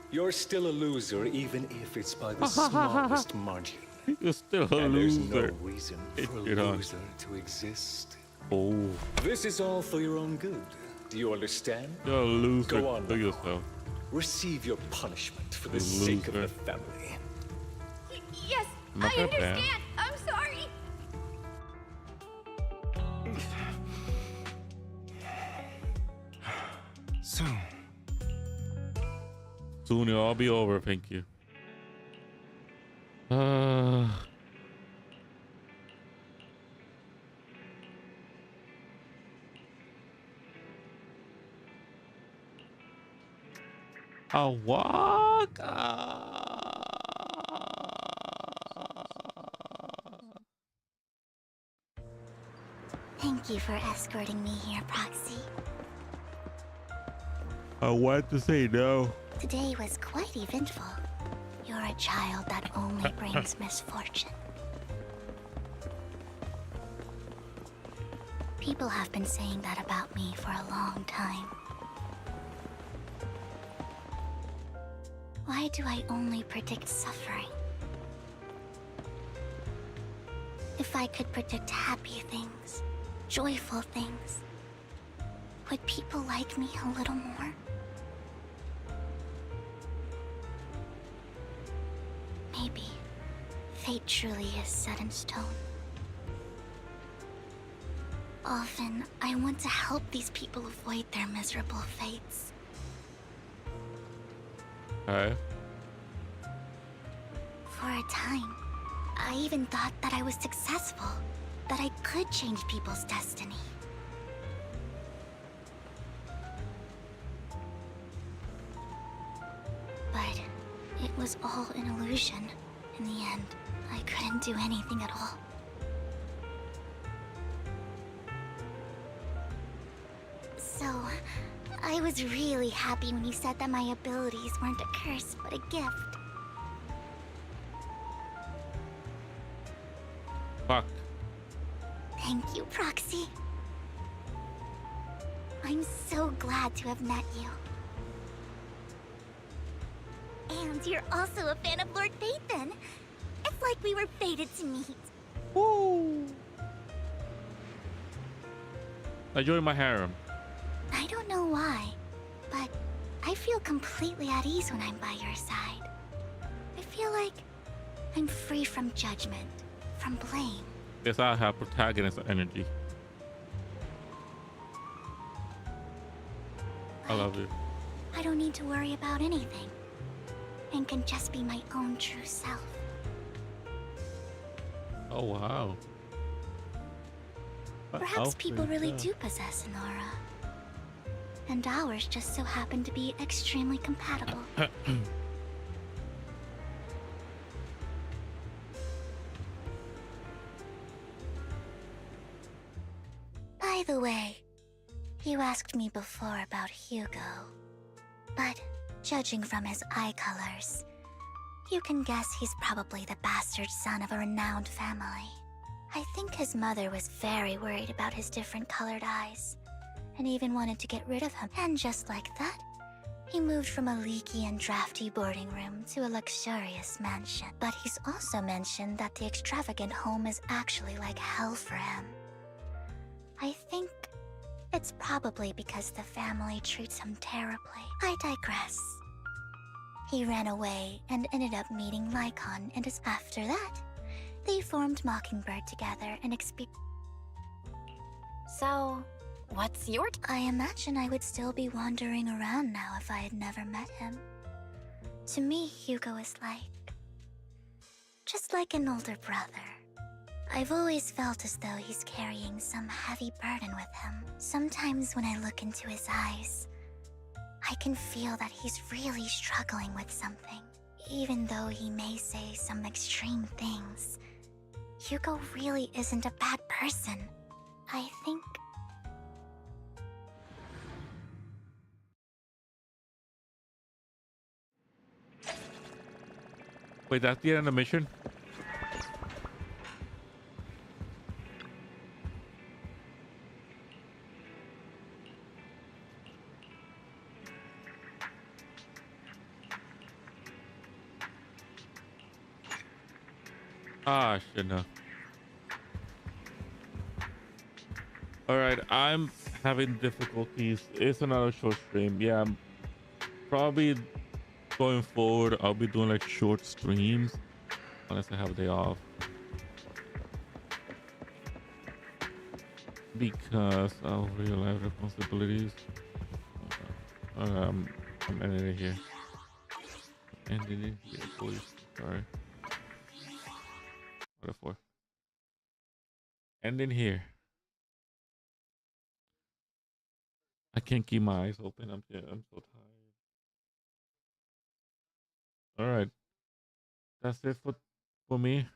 You're still a loser, even if it's by the smallest margin. You're still a and loser. There's no reason for a loser to exist. Oh. This is all for your own good. Do you understand? You're a loser. Go on to now. yourself. receive your punishment for the sake of the family. Yes, Not I that bad. understand. I'm sorry. Soon. Soon it'll all be over. Thank you. A walk. Thank you for escorting me here, Proxy. I want to say no. Today was quite eventful. You're a child that only brings misfortune. People have been saying that about me for a long time. Why do I only predict suffering? If I could predict happy things, joyful things, would people like me a little more? Maybe fate truly is set in stone. Often, I want to help these people avoid their miserable fates. Okay. For a time, I even thought that I was successful, that I could change people's destiny. But it was all an illusion. In the end, I couldn't do anything at all. So, I was really happy when you said that my abilities weren't a curse, but a gift. Fuck. Thank you, Proxy. I'm so glad to have met you. And you're also a fan of Lord Phaethon. It's like we were fated to meet. Woo! I joined my harem. I don't know why, but I feel completely at ease when I'm by your side. I feel like I'm free from judgment, from blame. Guess I have protagonist energy. I love you. I don't need to worry about anything, and can just be my own true self. Oh wow. Perhaps people really do possess an aura. And ours just so happen to be extremely compatible. By the way, you asked me before about Hugo. But judging from his eye colors, you can guess he's probably the bastard son of a renowned family. I think his mother was very worried about his different colored eyes, and even wanted to get rid of him. And just like that, he moved from a leaky and drafty boarding room to a luxurious mansion. But he's also mentioned that the extravagant home is actually like hell for him. I think it's probably because the family treats him terribly. I digress. He ran away and ended up meeting Lycon, and after that, they formed Mockingbird together and experienced. So, what's your... I imagine I would still be wandering around now if I had never met him. To me, Hugo is just like an older brother. I've always felt as though he's carrying some heavy burden with him. Sometimes when I look into his eyes, I can feel that he's really struggling with something. Even though he may say some extreme things, Hugo really isn't a bad person. I think... Wait, that's the end of the mission? Ah, shit, no. Alright, I'm having difficulties. It's another short stream. Yeah, Probably going forward, I'll be doing like short streams unless I have a day off. Because of real life responsibilities. I'm ending it here. Ending it here, boys. Sorry. What for? Ending here. I can't keep my eyes open. I'm so tired. All right, that's it for me.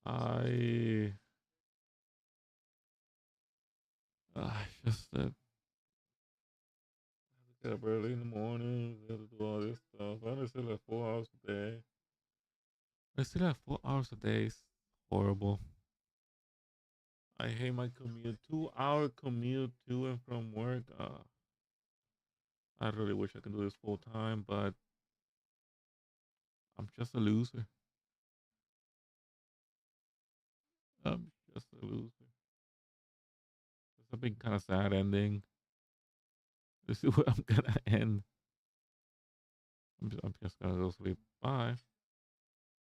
I just get up early in the morning. Got to do all this stuff. I only sleep like 4 hours a day. I sleep like 4 hours a day. It's horrible. I hate my commute. 2 hour commute to and from work. I really wish I could do this full time, but I'm just a loser. I'm just a loser. It's a big kind of sad ending. This is where I'm gonna end. I'm just gonna go sleep. Bye.